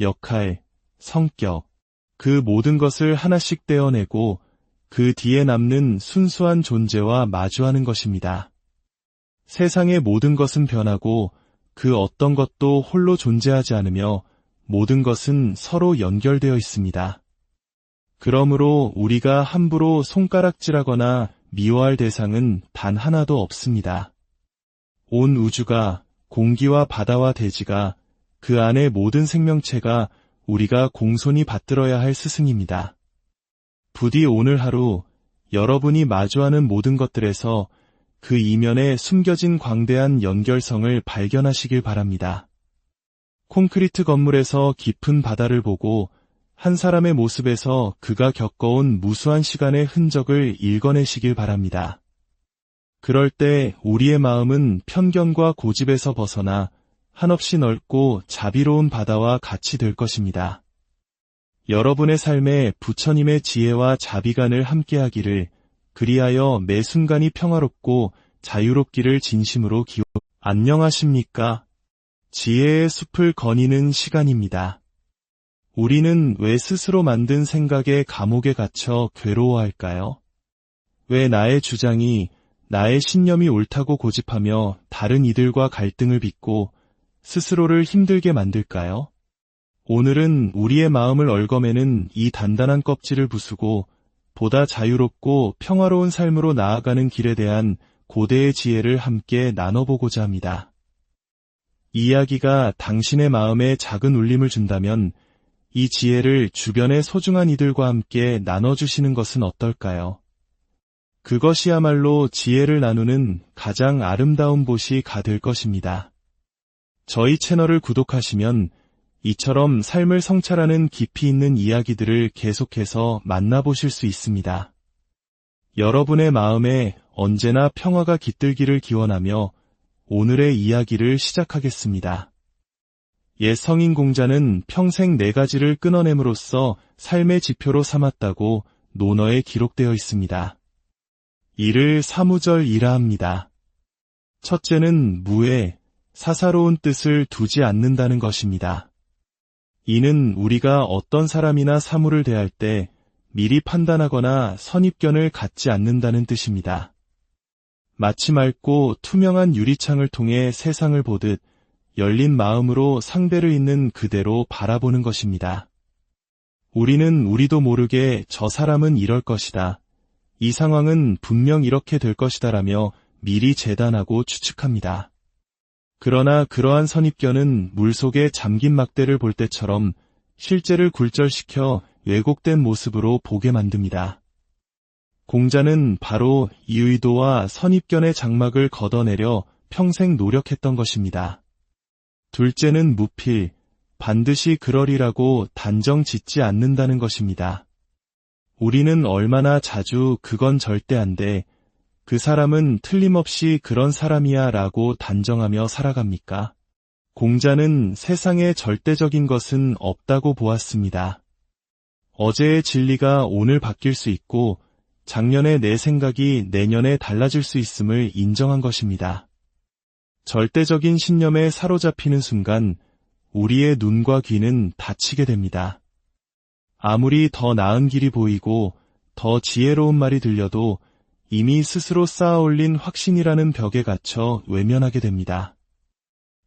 역할, 성격, 그 모든 것을 하나씩 떼어내고 그 뒤에 남는 순수한 존재와 마주하는 것입니다. 세상의 모든 것은 변하고 그 어떤 것도 홀로 존재하지 않으며 모든 것은 서로 연결되어 있습니다. 그러므로 우리가 함부로 손가락질하거나 미워할 대상은 단 하나도 없습니다. 온 우주가, 공기와 바다와 대지가, 그 안의 모든 생명체가 우리가 공손히 받들어야 할 스승입니다. 부디 오늘 하루 여러분이 마주하는 모든 것들에서 그 이면에 숨겨진 광대한 연결성을 발견하시길 바랍니다. 콘크리트 건물에서 깊은 바다를 보고 한 사람의 모습에서 그가 겪어온 무수한 시간의 흔적을 읽어내시길 바랍니다. 그럴 때 우리의 마음은 편견과 고집에서 벗어나 한없이 넓고 자비로운 바다와 같이 될 것입니다. 여러분의 삶에 부처님의 지혜와 자비간을 함께하기를, 그리하여 매 순간이 평화롭고 자유롭기를 진심으로 안녕하십니까? 지혜의 숲을 거니는 시간입니다. 우리는 왜 스스로 만든 생각의 감옥에 갇혀 괴로워할까요? 왜 나의 주장이, 나의 신념이 옳다고 고집하며 다른 이들과 갈등을 빚고 스스로를 힘들게 만들까요? 오늘은 우리의 마음을 얽어매는 이 단단한 껍질을 부수고 보다 자유롭고 평화로운 삶으로 나아가는 길에 대한 고대의 지혜를 함께 나눠보고자 합니다. 이 이야기가 당신의 마음에 작은 울림을 준다면 이 지혜를 주변의 소중한 이들과 함께 나눠주시는 것은 어떨까요? 그것이야말로 지혜를 나누는 가장 아름다운 보시가 될 것입니다. 저희 채널을 구독하시면 이처럼 삶을 성찰하는 깊이 있는 이야기들을 계속해서 만나보실 수 있습니다. 여러분의 마음에 언제나 평화가 깃들기를 기원하며 오늘의 이야기를 시작하겠습니다. 옛 성인 공자는 평생 4가지를 끊어냄으로써 삶의 지표로 삼았다고 논어에 기록되어 있습니다. 이를 사무절이라 합니다. 첫째는 무에, 사사로운 뜻을 두지 않는다는 것입니다. 이는 우리가 어떤 사람이나 사물을 대할 때 미리 판단하거나 선입견을 갖지 않는다는 뜻입니다. 마치 맑고 투명한 유리창을 통해 세상을 보듯 열린 마음으로 상대를 있는 그대로 바라보는 것입니다. 우리는 우리도 모르게 저 사람은 이럴 것이다. 이 상황은 분명 이렇게 될 것이다라며 미리 재단하고 추측합니다. 그러나 그러한 선입견은 물속에 잠긴 막대를 볼 때처럼 실제를 굴절시켜 왜곡된 모습으로 보게 만듭니다. 공자는 바로 이 의도와 선입견의 장막을 걷어내려 평생 노력했던 것입니다. 둘째는 무필, 반드시 그러리라고 단정 짓지 않는다는 것입니다. 우리는 얼마나 자주 그건 절대 안 돼, 그 사람은 틀림없이 그런 사람이야 라고 단정하며 살아갑니까? 공자는 세상에 절대적인 것은 없다고 보았습니다. 어제의 진리가 오늘 바뀔 수 있고 작년의 내 생각이 내년에 달라질 수 있음을 인정한 것입니다. 절대적인 신념에 사로잡히는 순간 우리의 눈과 귀는 닫히게 됩니다. 아무리 더 나은 길이 보이고 더 지혜로운 말이 들려도 이미 스스로 쌓아올린 확신이라는 벽에 갇혀 외면하게 됩니다.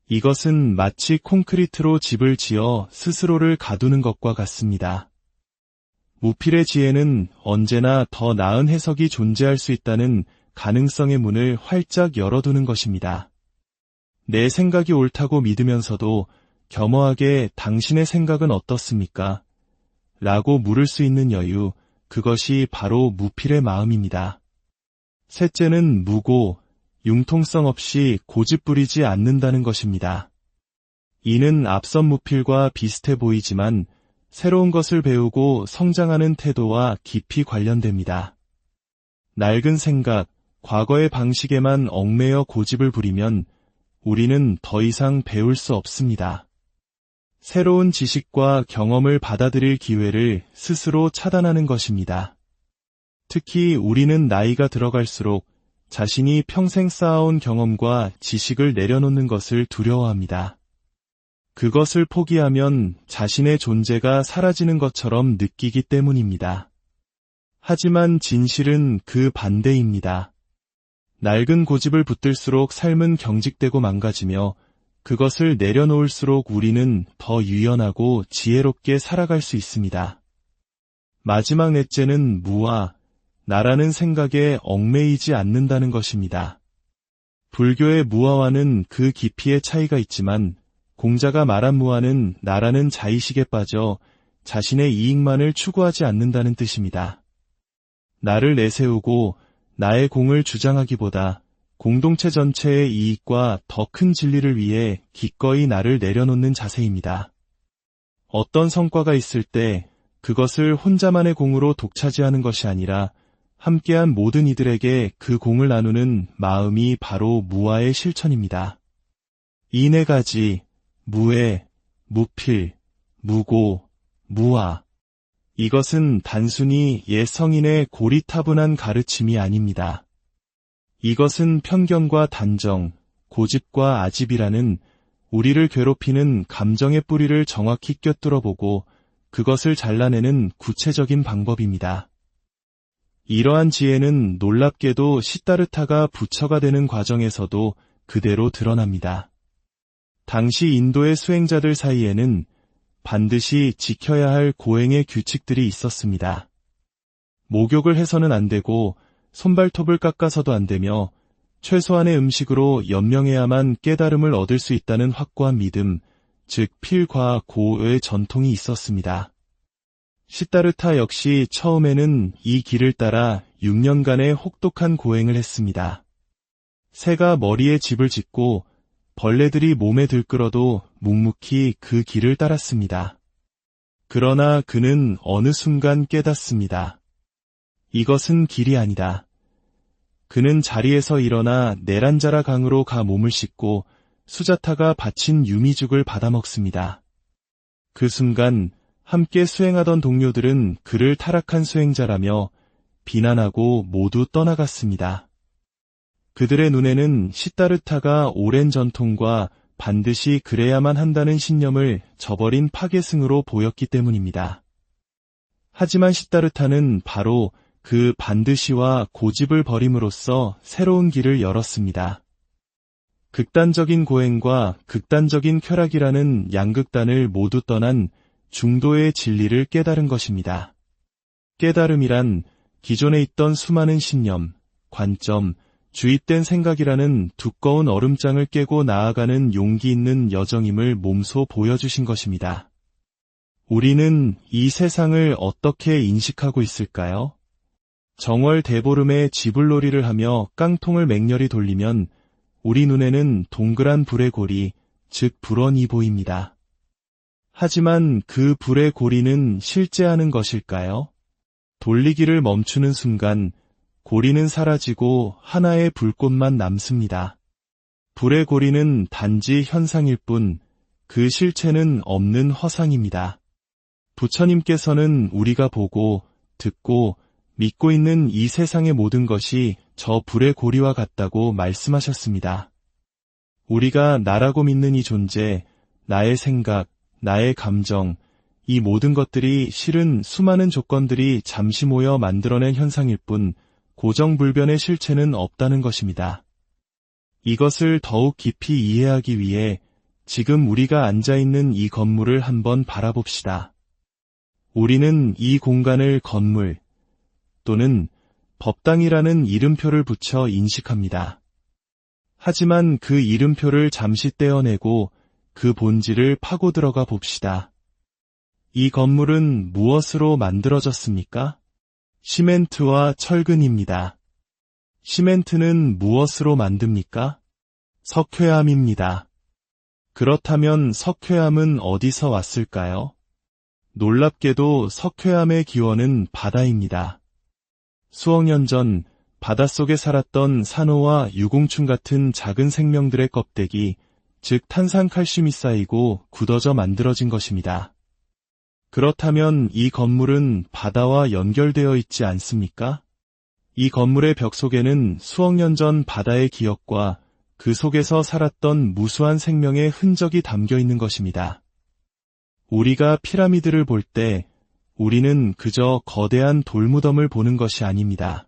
이것은 마치 콘크리트로 집을 지어 스스로를 가두는 것과 같습니다. 무필의 지혜는 언제나 더 나은 해석이 존재할 수 있다는 가능성의 문을 활짝 열어두는 것입니다. 내 생각이 옳다고 믿으면서도 겸허하게 당신의 생각은 어떻습니까? 라고 물을 수 있는 여유, 그것이 바로 무필의 마음입니다. 셋째는 무고, 융통성 없이 고집 부리지 않는다는 것입니다. 이는 앞선 무필과 비슷해 보이지만 새로운 것을 배우고 성장하는 태도와 깊이 관련됩니다. 낡은 생각, 과거의 방식에만 얽매여 고집을 부리면 우리는 더 이상 배울 수 없습니다. 새로운 지식과 경험을 받아들일 기회를 스스로 차단하는 것입니다. 특히 우리는 나이가 들어갈수록 자신이 평생 쌓아온 경험과 지식을 내려놓는 것을 두려워합니다. 그것을 포기하면 자신의 존재가 사라지는 것처럼 느끼기 때문입니다. 하지만 진실은 그 반대입니다. 낡은 고집을 붙들수록 삶은 경직되고 망가지며 그것을 내려놓을수록 우리는 더 유연하고 지혜롭게 살아갈 수 있습니다. 마지막 넷째는 무아, 나라는 생각에 얽매이지 않는다는 것입니다. 불교의 무아와는 그 깊이의 차이가 있지만 공자가 말한 무아는 나라는 자의식에 빠져 자신의 이익만을 추구하지 않는다는 뜻입니다. 나를 내세우고 나의 공을 주장하기보다 공동체 전체의 이익과 더 큰 진리를 위해 기꺼이 나를 내려놓는 자세입니다. 어떤 성과가 있을 때 그것을 혼자만의 공으로 독차지하는 것이 아니라 함께한 모든 이들에게 그 공을 나누는 마음이 바로 무아의 실천입니다. 이 네 가지, 무애, 무필, 무고, 무아. 이것은 단순히 옛 성인의 고리타분한 가르침이 아닙니다. 이것은 편견과 단정, 고집과 아집이라는 우리를 괴롭히는 감정의 뿌리를 정확히 꿰뚫어보고 그것을 잘라내는 구체적인 방법입니다. 이러한 지혜는 놀랍게도 시다르타가 부처가 되는 과정에서도 그대로 드러납니다. 당시 인도의 수행자들 사이에는 반드시 지켜야 할 고행의 규칙들이 있었습니다. 목욕을 해서는 안 되고 손발톱을 깎아서도 안 되며 최소한의 음식으로 연명해야만 깨달음을 얻을 수 있다는 확고한 믿음, 즉 필과 고의 전통이 있었습니다. 시다르타 역시 처음에는 이 길을 따라 6년간의 혹독한 고행을 했습니다. 새가 머리에 집을 짓고 벌레들이 몸에 들끓어도 묵묵히 그 길을 따랐습니다. 그러나 그는 어느 순간 깨닫습니다. 이것은 길이 아니다. 그는 자리에서 일어나 네란자라 강으로 가 몸을 씻고 수자타가 바친 유미죽을 받아먹습니다. 그 순간 함께 수행하던 동료들은 그를 타락한 수행자라며 비난하고 모두 떠나갔습니다. 그들의 눈에는 시다르타가 오랜 전통과 반드시 그래야만 한다는 신념을 저버린 파괴승으로 보였기 때문입니다. 하지만 시다르타는 바로 그 반드시와 고집을 버림으로써 새로운 길을 열었습니다. 극단적인 고행과 극단적인 쾌락이라는 양극단을 모두 떠난 중도의 진리를 깨달은 것입니다. 깨달음이란 기존에 있던 수많은 신념, 관점, 주입된 생각이라는 두꺼운 얼음장을 깨고 나아가는 용기 있는 여정임을 몸소 보여주신 것입니다. 우리는 이 세상을 어떻게 인식하고 있을까요? 정월 대보름에 지불놀이를 하며 깡통을 맹렬히 돌리면 우리 눈에는 동그란 불의 고리, 즉 불원이 보입니다. 하지만 그 불의 고리는 실제하는 것일까요? 돌리기를 멈추는 순간 고리는 사라지고 하나의 불꽃만 남습니다. 불의 고리는 단지 현상일 뿐 그 실체는 없는 허상입니다. 부처님께서는 우리가 보고, 듣고, 믿고 있는 이 세상의 모든 것이 저 불의 고리와 같다고 말씀하셨습니다. 우리가 나라고 믿는 이 존재, 나의 생각, 나의 감정, 이 모든 것들이 실은 수많은 조건들이 잠시 모여 만들어낸 현상일 뿐 고정불변의 실체는 없다는 것입니다. 이것을 더욱 깊이 이해하기 위해 지금 우리가 앉아있는 이 건물을 한번 바라봅시다. 우리는 이 공간을 건물 또는 법당이라는 이름표를 붙여 인식합니다. 하지만 그 이름표를 잠시 떼어내고 그 본질을 파고 들어가 봅시다. 이 건물은 무엇으로 만들어졌습니까? 시멘트와 철근입니다. 시멘트는 무엇으로 만듭니까? 석회암입니다. 그렇다면 석회암은 어디서 왔을까요? 놀랍게도 석회암의 기원은 바다입니다. 수억 년 전 바닷속에 살았던 산호와 유공충 같은 작은 생명들의 껍데기, 즉 탄산칼슘이 쌓이고 굳어져 만들어진 것입니다. 그렇다면 이 건물은 바다와 연결되어 있지 않습니까? 이 건물의 벽 속에는 수억 년 전 바다의 기억과 그 속에서 살았던 무수한 생명의 흔적이 담겨 있는 것입니다. 우리가 피라미드를 볼 때 우리는 그저 거대한 돌무덤을 보는 것이 아닙니다.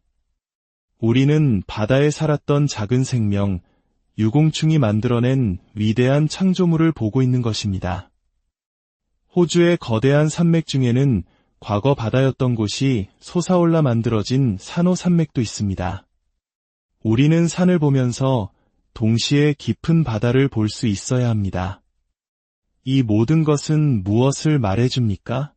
우리는 바다에 살았던 작은 생명, 유공충이 만들어낸 위대한 창조물을 보고 있는 것입니다. 호주의 거대한 산맥 중에는 과거 바다였던 곳이 솟아올라 만들어진 산호 산맥도 있습니다. 우리는 산을 보면서 동시에 깊은 바다를 볼 수 있어야 합니다. 이 모든 것은 무엇을 말해줍니까?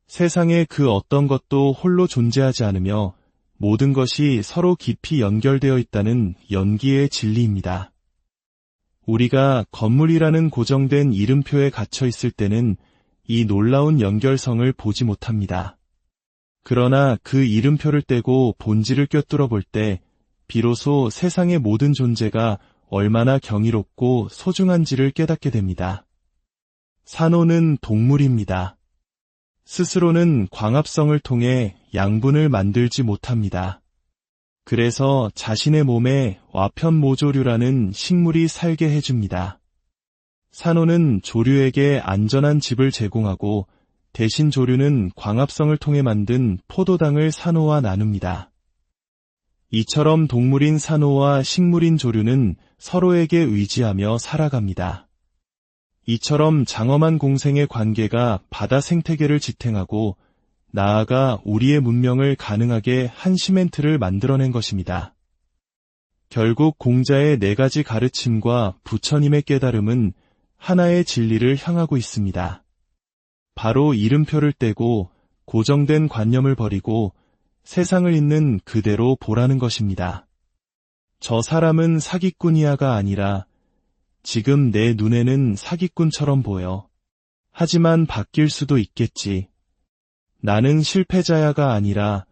세상의 그 어떤 것도 홀로 존재하지 않으며 모든 것이 서로 깊이 연결되어 있다는 연기의 진리입니다. 우리가 건물이라는 고정된 이름표에 갇혀 있을 때는 이 놀라운 연결성을 보지 못합니다. 그러나 그 이름표를 떼고 본질을 꿰뚫어 볼 때 비로소 세상의 모든 존재가 얼마나 경이롭고 소중한지를 깨닫게 됩니다. 산호는 동물입니다. 스스로는 광합성을 통해 양분을 만들지 못합니다. 그래서 자신의 몸에 와편모조류라는 식물이 살게 해줍니다. 산호는 조류에게 안전한 집을 제공하고 대신 조류는 광합성을 통해 만든 포도당을 산호와 나눕니다. 이처럼 동물인 산호와 식물인 조류는 서로에게 의지하며 살아갑니다. 이처럼 장엄한 공생의 관계가 바다 생태계를 지탱하고 나아가 우리의 문명을 가능하게 한 시멘트를 만들어낸 것입니다. 결국 공자의 4가지 가르침과 부처님의 깨달음은 하나의 진리를 향하고 있습니다. 바로 이름표를 떼고 고정된 관념을 버리고 세상을 있는 그대로 보라는 것입니다. 저 사람은 사기꾼이야가 아니라 지금 내 눈에는 사기꾼처럼 보여. 하지만 바뀔 수도 있겠지. 나는 실패자야가 아니라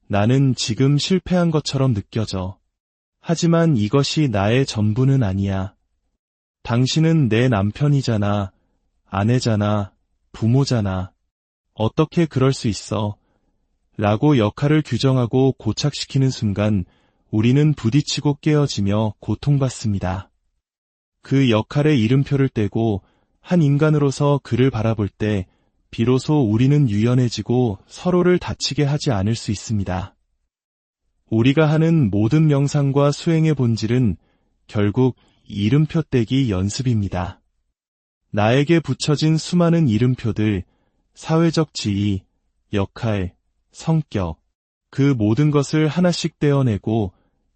나는 지금 실패한 것처럼 느껴져. 하지만 이것이 나의 전부는 아니야. 당신은 내 남편이잖아, 아내잖아, 부모잖아. 어떻게 그럴 수 있어? 라고 역할을 규정하고 고착시키는 순간 우리는 부딪히고 깨어지며 고통받습니다. 그 역할의 이름표를 떼고 한 인간으로서 그를 바라볼 때 비로소 우리는 유연해지고 서로를 다치게 하지 않을 수 있습니다. 우리가 하는 모든 명상과 수행의 본질은 결국 이름표 떼기 연습입니다. 나에게 붙여진 수많은 이름표들, 사회적 지위, 역할, 성격, 그 모든 것을 하나씩 떼어내고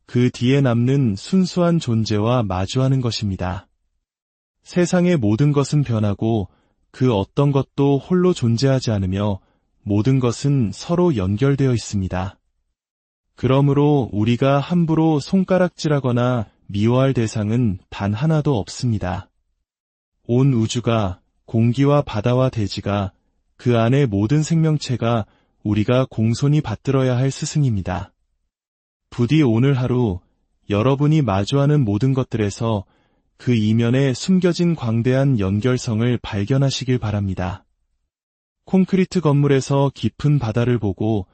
그 뒤에 남는 순수한 존재와 마주하는 것입니다. 세상의 모든 것은 변하고 그 어떤 것도 홀로 존재하지 않으며 모든 것은 서로 연결되어 있습니다. 그러므로 우리가 함부로 손가락질하거나 미워할 대상은 단 하나도 없습니다. 온 우주가, 공기와 바다와 대지가, 그 안의 모든 생명체가 우리가 공손히 받들어야 할 스승입니다. 부디 오늘 하루 여러분이 마주하는 모든 것들에서 그 이면에 숨겨진 광대한 연결성을 발견하시길 바랍니다. 콘크리트 건물에서 깊은 바다를 보고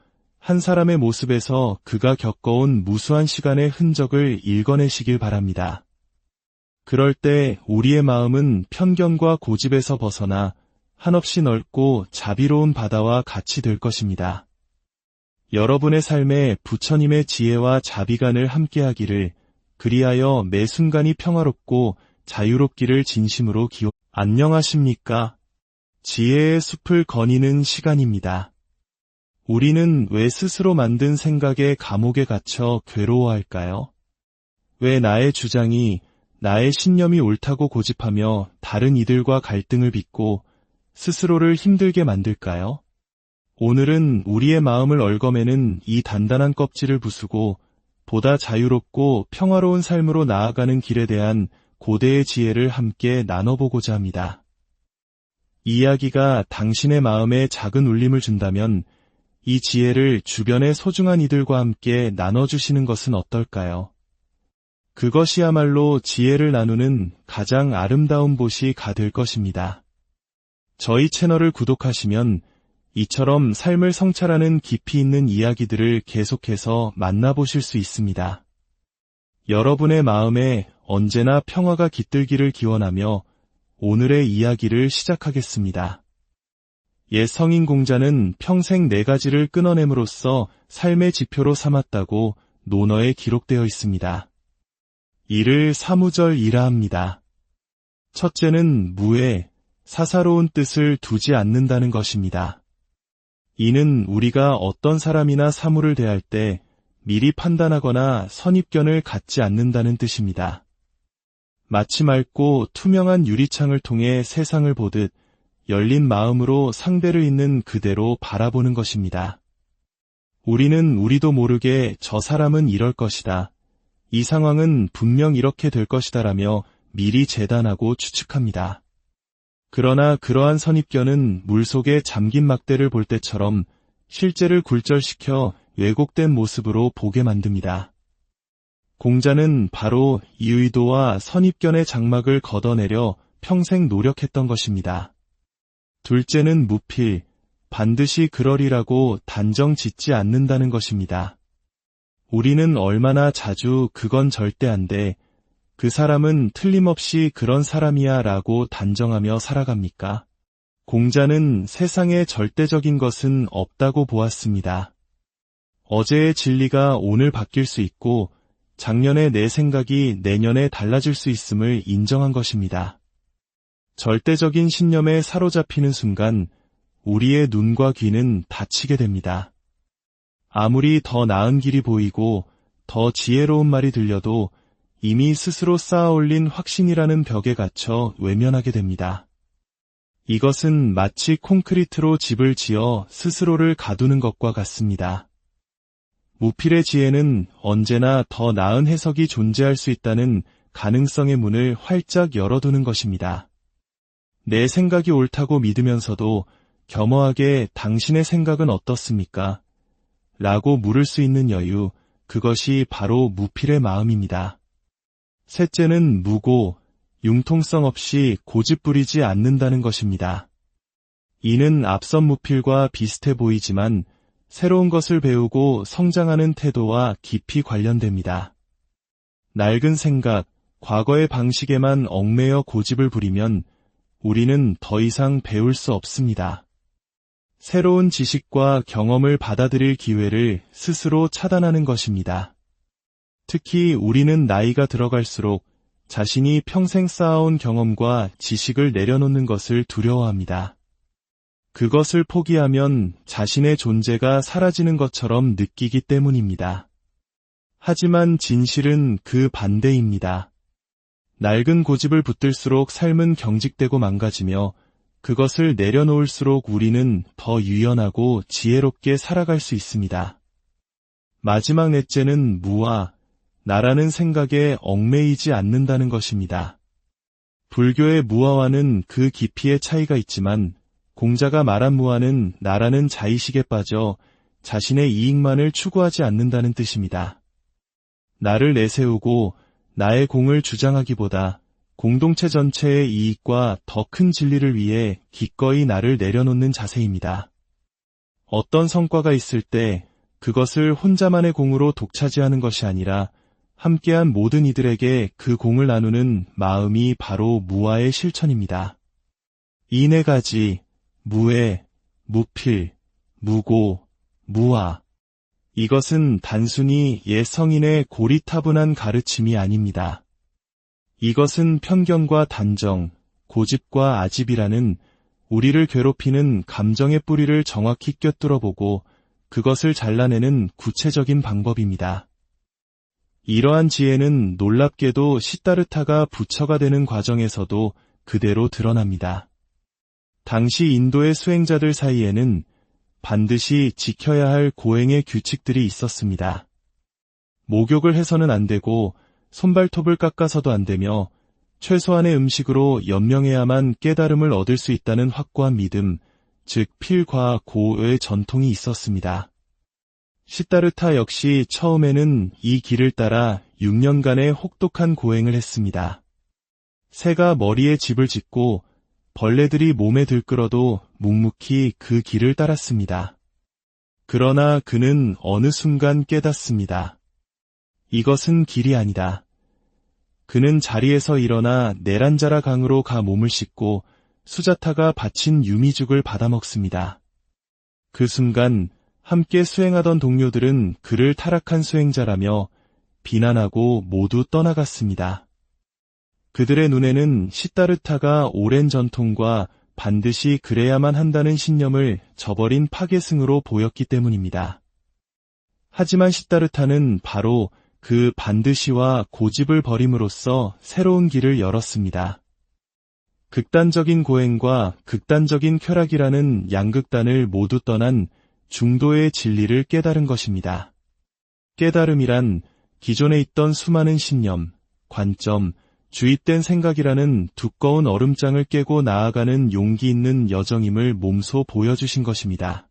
한 사람의 모습에서 그가 겪어온 무수한 시간의 흔적을 읽어내시길 바랍니다. 그럴 때 우리의 마음은 편견과 고집에서 벗어나 한없이 넓고 자비로운 바다와 같이 될 것입니다. 여러분의 삶에 부처님의 지혜와 자비가 늘 함께하기를, 그리하여 매 순간이 평화롭고 자유롭기를 진심으로 안녕하십니까? 지혜의 숲을 거니는 시간입니다. 우리는 왜 스스로 만든 생각의 감옥에 갇혀 괴로워할까요? 왜 나의 주장이, 나의 신념이 옳다고 고집하며 다른 이들과 갈등을 빚고 스스로를 힘들게 만들까요? 오늘은 우리의 마음을 얽어매는 이 단단한 껍질을 부수고 보다 자유롭고 평화로운 삶으로 나아가는 길에 대한 고대의 지혜를 함께 나눠보고자 합니다. 이 이야기가 당신의 마음에 작은 울림을 준다면 이 지혜를 주변의 소중한 이들과 함께 나눠주시는 것은 어떨까요? 그것이야말로 지혜를 나누는 가장 아름다운 보시가 될 것입니다. 저희 채널을 구독하시면 이처럼 삶을 성찰하는 깊이 있는 이야기들을 계속해서 만나보실 수 있습니다. 여러분의 마음에 언제나 평화가 깃들기를 기원하며 오늘의 이야기를 시작하겠습니다. 옛 성인 공자는 평생 4가지를 끊어냄으로써 삶의 지표로 삼았다고 논어에 기록되어 있습니다. 이를 사무절이라 합니다. 첫째는 무에, 사사로운 뜻을 두지 않는다는 것입니다. 이는 우리가 어떤 사람이나 사물을 대할 때 미리 판단하거나 선입견을 갖지 않는다는 뜻입니다. 마치 맑고 투명한 유리창을 통해 세상을 보듯 열린 마음으로 상대를 있는 그대로 바라보는 것입니다. 우리는 우리도 모르게 저 사람은 이럴 것이다, 이 상황은 분명 이렇게 될 것이다라며 미리 재단하고 추측합니다. 그러나 그러한 선입견은 물속에 잠긴 막대를 볼 때처럼 실제를 굴절시켜 왜곡된 모습으로 보게 만듭니다. 공자는 바로 이 의도와 선입견의 장막을 걷어내려 평생 노력했던 것입니다. 둘째는 무필, 반드시 그러리라고 단정 짓지 않는다는 것입니다. 우리는 얼마나 자주 그건 절대 안 돼, 그 사람은 틀림없이 그런 사람이야 라고 단정하며 살아갑니까? 공자는 세상에 절대적인 것은 없다고 보았습니다. 어제의 진리가 오늘 바뀔 수 있고 작년의 내 생각이 내년에 달라질 수 있음을 인정한 것입니다. 절대적인 신념에 사로잡히는 순간 우리의 눈과 귀는 닫히게 됩니다. 아무리 더 나은 길이 보이고 더 지혜로운 말이 들려도 이미 스스로 쌓아올린 확신이라는 벽에 갇혀 외면하게 됩니다. 이것은 마치 콘크리트로 집을 지어 스스로를 가두는 것과 같습니다. 무필의 지혜는 언제나 더 나은 해석이 존재할 수 있다는 가능성의 문을 활짝 열어두는 것입니다. 내 생각이 옳다고 믿으면서도 겸허하게 당신의 생각은 어떻습니까? 라고 물을 수 있는 여유, 그것이 바로 무필의 마음입니다. 셋째는 무고, 융통성 없이 고집 부리지 않는다는 것입니다. 이는 앞선 무필과 비슷해 보이지만 새로운 것을 배우고 성장하는 태도와 깊이 관련됩니다. 낡은 생각, 과거의 방식에만 얽매여 고집을 부리면 우리는 더 이상 배울 수 없습니다. 새로운 지식과 경험을 받아들일 기회를 스스로 차단하는 것입니다. 특히 우리는 나이가 들어갈수록 자신이 평생 쌓아온 경험과 지식을 내려놓는 것을 두려워합니다. 그것을 포기하면 자신의 존재가 사라지는 것처럼 느끼기 때문입니다. 하지만 진실은 그 반대입니다. 낡은 고집을 붙들수록 삶은 경직되고 망가지며 그것을 내려놓을수록 우리는 더 유연하고 지혜롭게 살아갈 수 있습니다. 마지막 넷째는 무와 나라는 생각에 얽매이지 않는다는 것입니다. 불교의 무아와는 그 깊이의 차이가 있지만 공자가 말한 무아는 나라는 자의식에 빠져 자신의 이익만을 추구하지 않는다는 뜻입니다. 나를 내세우고 나의 공을 주장하기보다 공동체 전체의 이익과 더 큰 진리를 위해 기꺼이 나를 내려놓는 자세입니다. 어떤 성과가 있을 때 그것을 혼자만의 공으로 독차지하는 것이 아니라 함께한 모든 이들에게 그 공을 나누는 마음이 바로 무아의 실천입니다. 이 네 가지, 무애, 무필, 무고, 무아. 이것은 단순히 옛 성인의 고리타분한 가르침이 아닙니다. 이것은 편견과 단정, 고집과 아집이라는 우리를 괴롭히는 감정의 뿌리를 정확히 꿰뚫어보고 그것을 잘라내는 구체적인 방법입니다. 이러한 지혜는 놀랍게도 시다르타가 부처가 되는 과정에서도 그대로 드러납니다. 당시 인도의 수행자들 사이에는 반드시 지켜야 할 고행의 규칙들이 있었습니다. 목욕을 해서는 안 되고 손발톱을 깎아서도 안 되며 최소한의 음식으로 연명해야만 깨달음을 얻을 수 있다는 확고한 믿음, 즉 필과 고의 전통이 있었습니다. 시다르타 역시 처음에는 이 길을 따라 6년간의 혹독한 고행을 했습니다. 새가 머리에 집을 짓고 벌레들이 몸에 들끓어도 묵묵히 그 길을 따랐습니다. 그러나 그는 어느 순간 깨닫습니다. 이것은 길이 아니다. 그는 자리에서 일어나 네란자라 강으로 가 몸을 씻고 수자타가 바친 유미죽을 받아먹습니다. 그 순간 함께 수행하던 동료들은 그를 타락한 수행자라며 비난하고 모두 떠나갔습니다. 그들의 눈에는 시다르타가 오랜 전통과 반드시 그래야만 한다는 신념을 저버린 파괴승으로 보였기 때문입니다. 하지만 시다르타는 바로 그 반드시와 고집을 버림으로써 새로운 길을 열었습니다. 극단적인 고행과 극단적인 쾌락이라는 양극단을 모두 떠난 중도의 진리를 깨달은 것입니다. 깨달음이란 기존에 있던 수많은 신념, 관점, 주입된 생각이라는 두꺼운 얼음장을 깨고 나아가는 용기 있는 여정임을 몸소 보여주신 것입니다.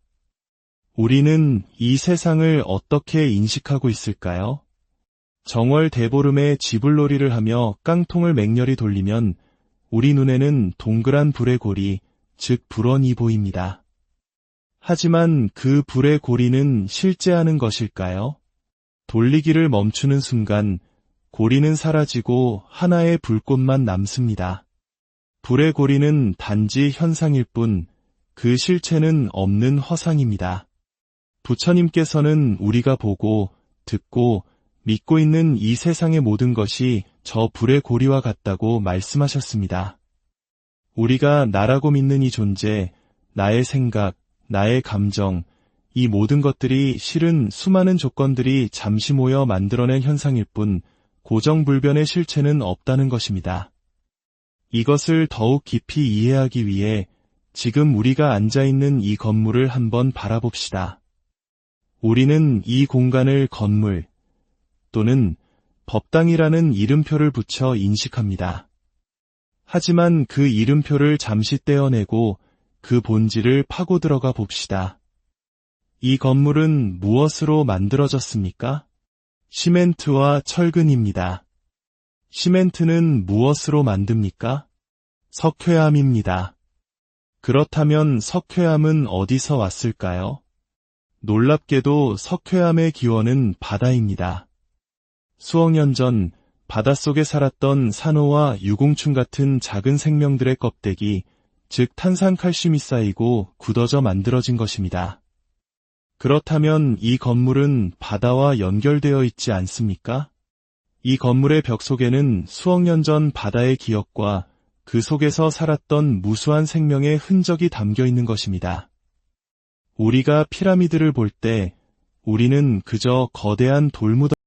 우리는 이 세상을 어떻게 인식하고 있을까요? 정월 대보름에 지불놀이를 하며 깡통을 맹렬히 돌리면 우리 눈에는 동그란 불의 고리, 즉 불원이 보입니다. 하지만 그 불의 고리는 실제하는 것일까요? 돌리기를 멈추는 순간 고리는 사라지고 하나의 불꽃만 남습니다. 불의 고리는 단지 현상일 뿐 그 실체는 없는 허상입니다. 부처님께서는 우리가 보고 듣고 믿고 있는 이 세상의 모든 것이 저 불의 고리와 같다고 말씀하셨습니다. 우리가 나라고 믿는 이 존재, 나의 생각, 나의 감정, 이 모든 것들이 실은 수많은 조건들이 잠시 모여 만들어낸 현상일 뿐 고정불변의 실체는 없다는 것입니다. 이것을 더욱 깊이 이해하기 위해 지금 우리가 앉아있는 이 건물을 한번 바라봅시다. 우리는 이 공간을 건물 또는 법당이라는 이름표를 붙여 인식합니다. 하지만 그 이름표를 잠시 떼어내고 그 본질을 파고 들어가 봅시다. 이 건물은 무엇으로 만들어졌습니까? 시멘트와 철근입니다. 시멘트는 무엇으로 만듭니까? 석회암입니다. 그렇다면 석회암은 어디서 왔을까요? 놀랍게도 석회암의 기원은 바다입니다. 수억 년 전 바닷속에 살았던 산호와 유공충 같은 작은 생명들의 껍데기, 즉 탄산칼슘이 쌓이고 굳어져 만들어진 것입니다. 그렇다면 이 건물은 바다와 연결되어 있지 않습니까? 이 건물의 벽 속에는 수억 년 전 바다의 기억과 그 속에서 살았던 무수한 생명의 흔적이 담겨 있는 것입니다. 우리가 피라미드를 볼 때 우리는 그저 거대한 돌무더기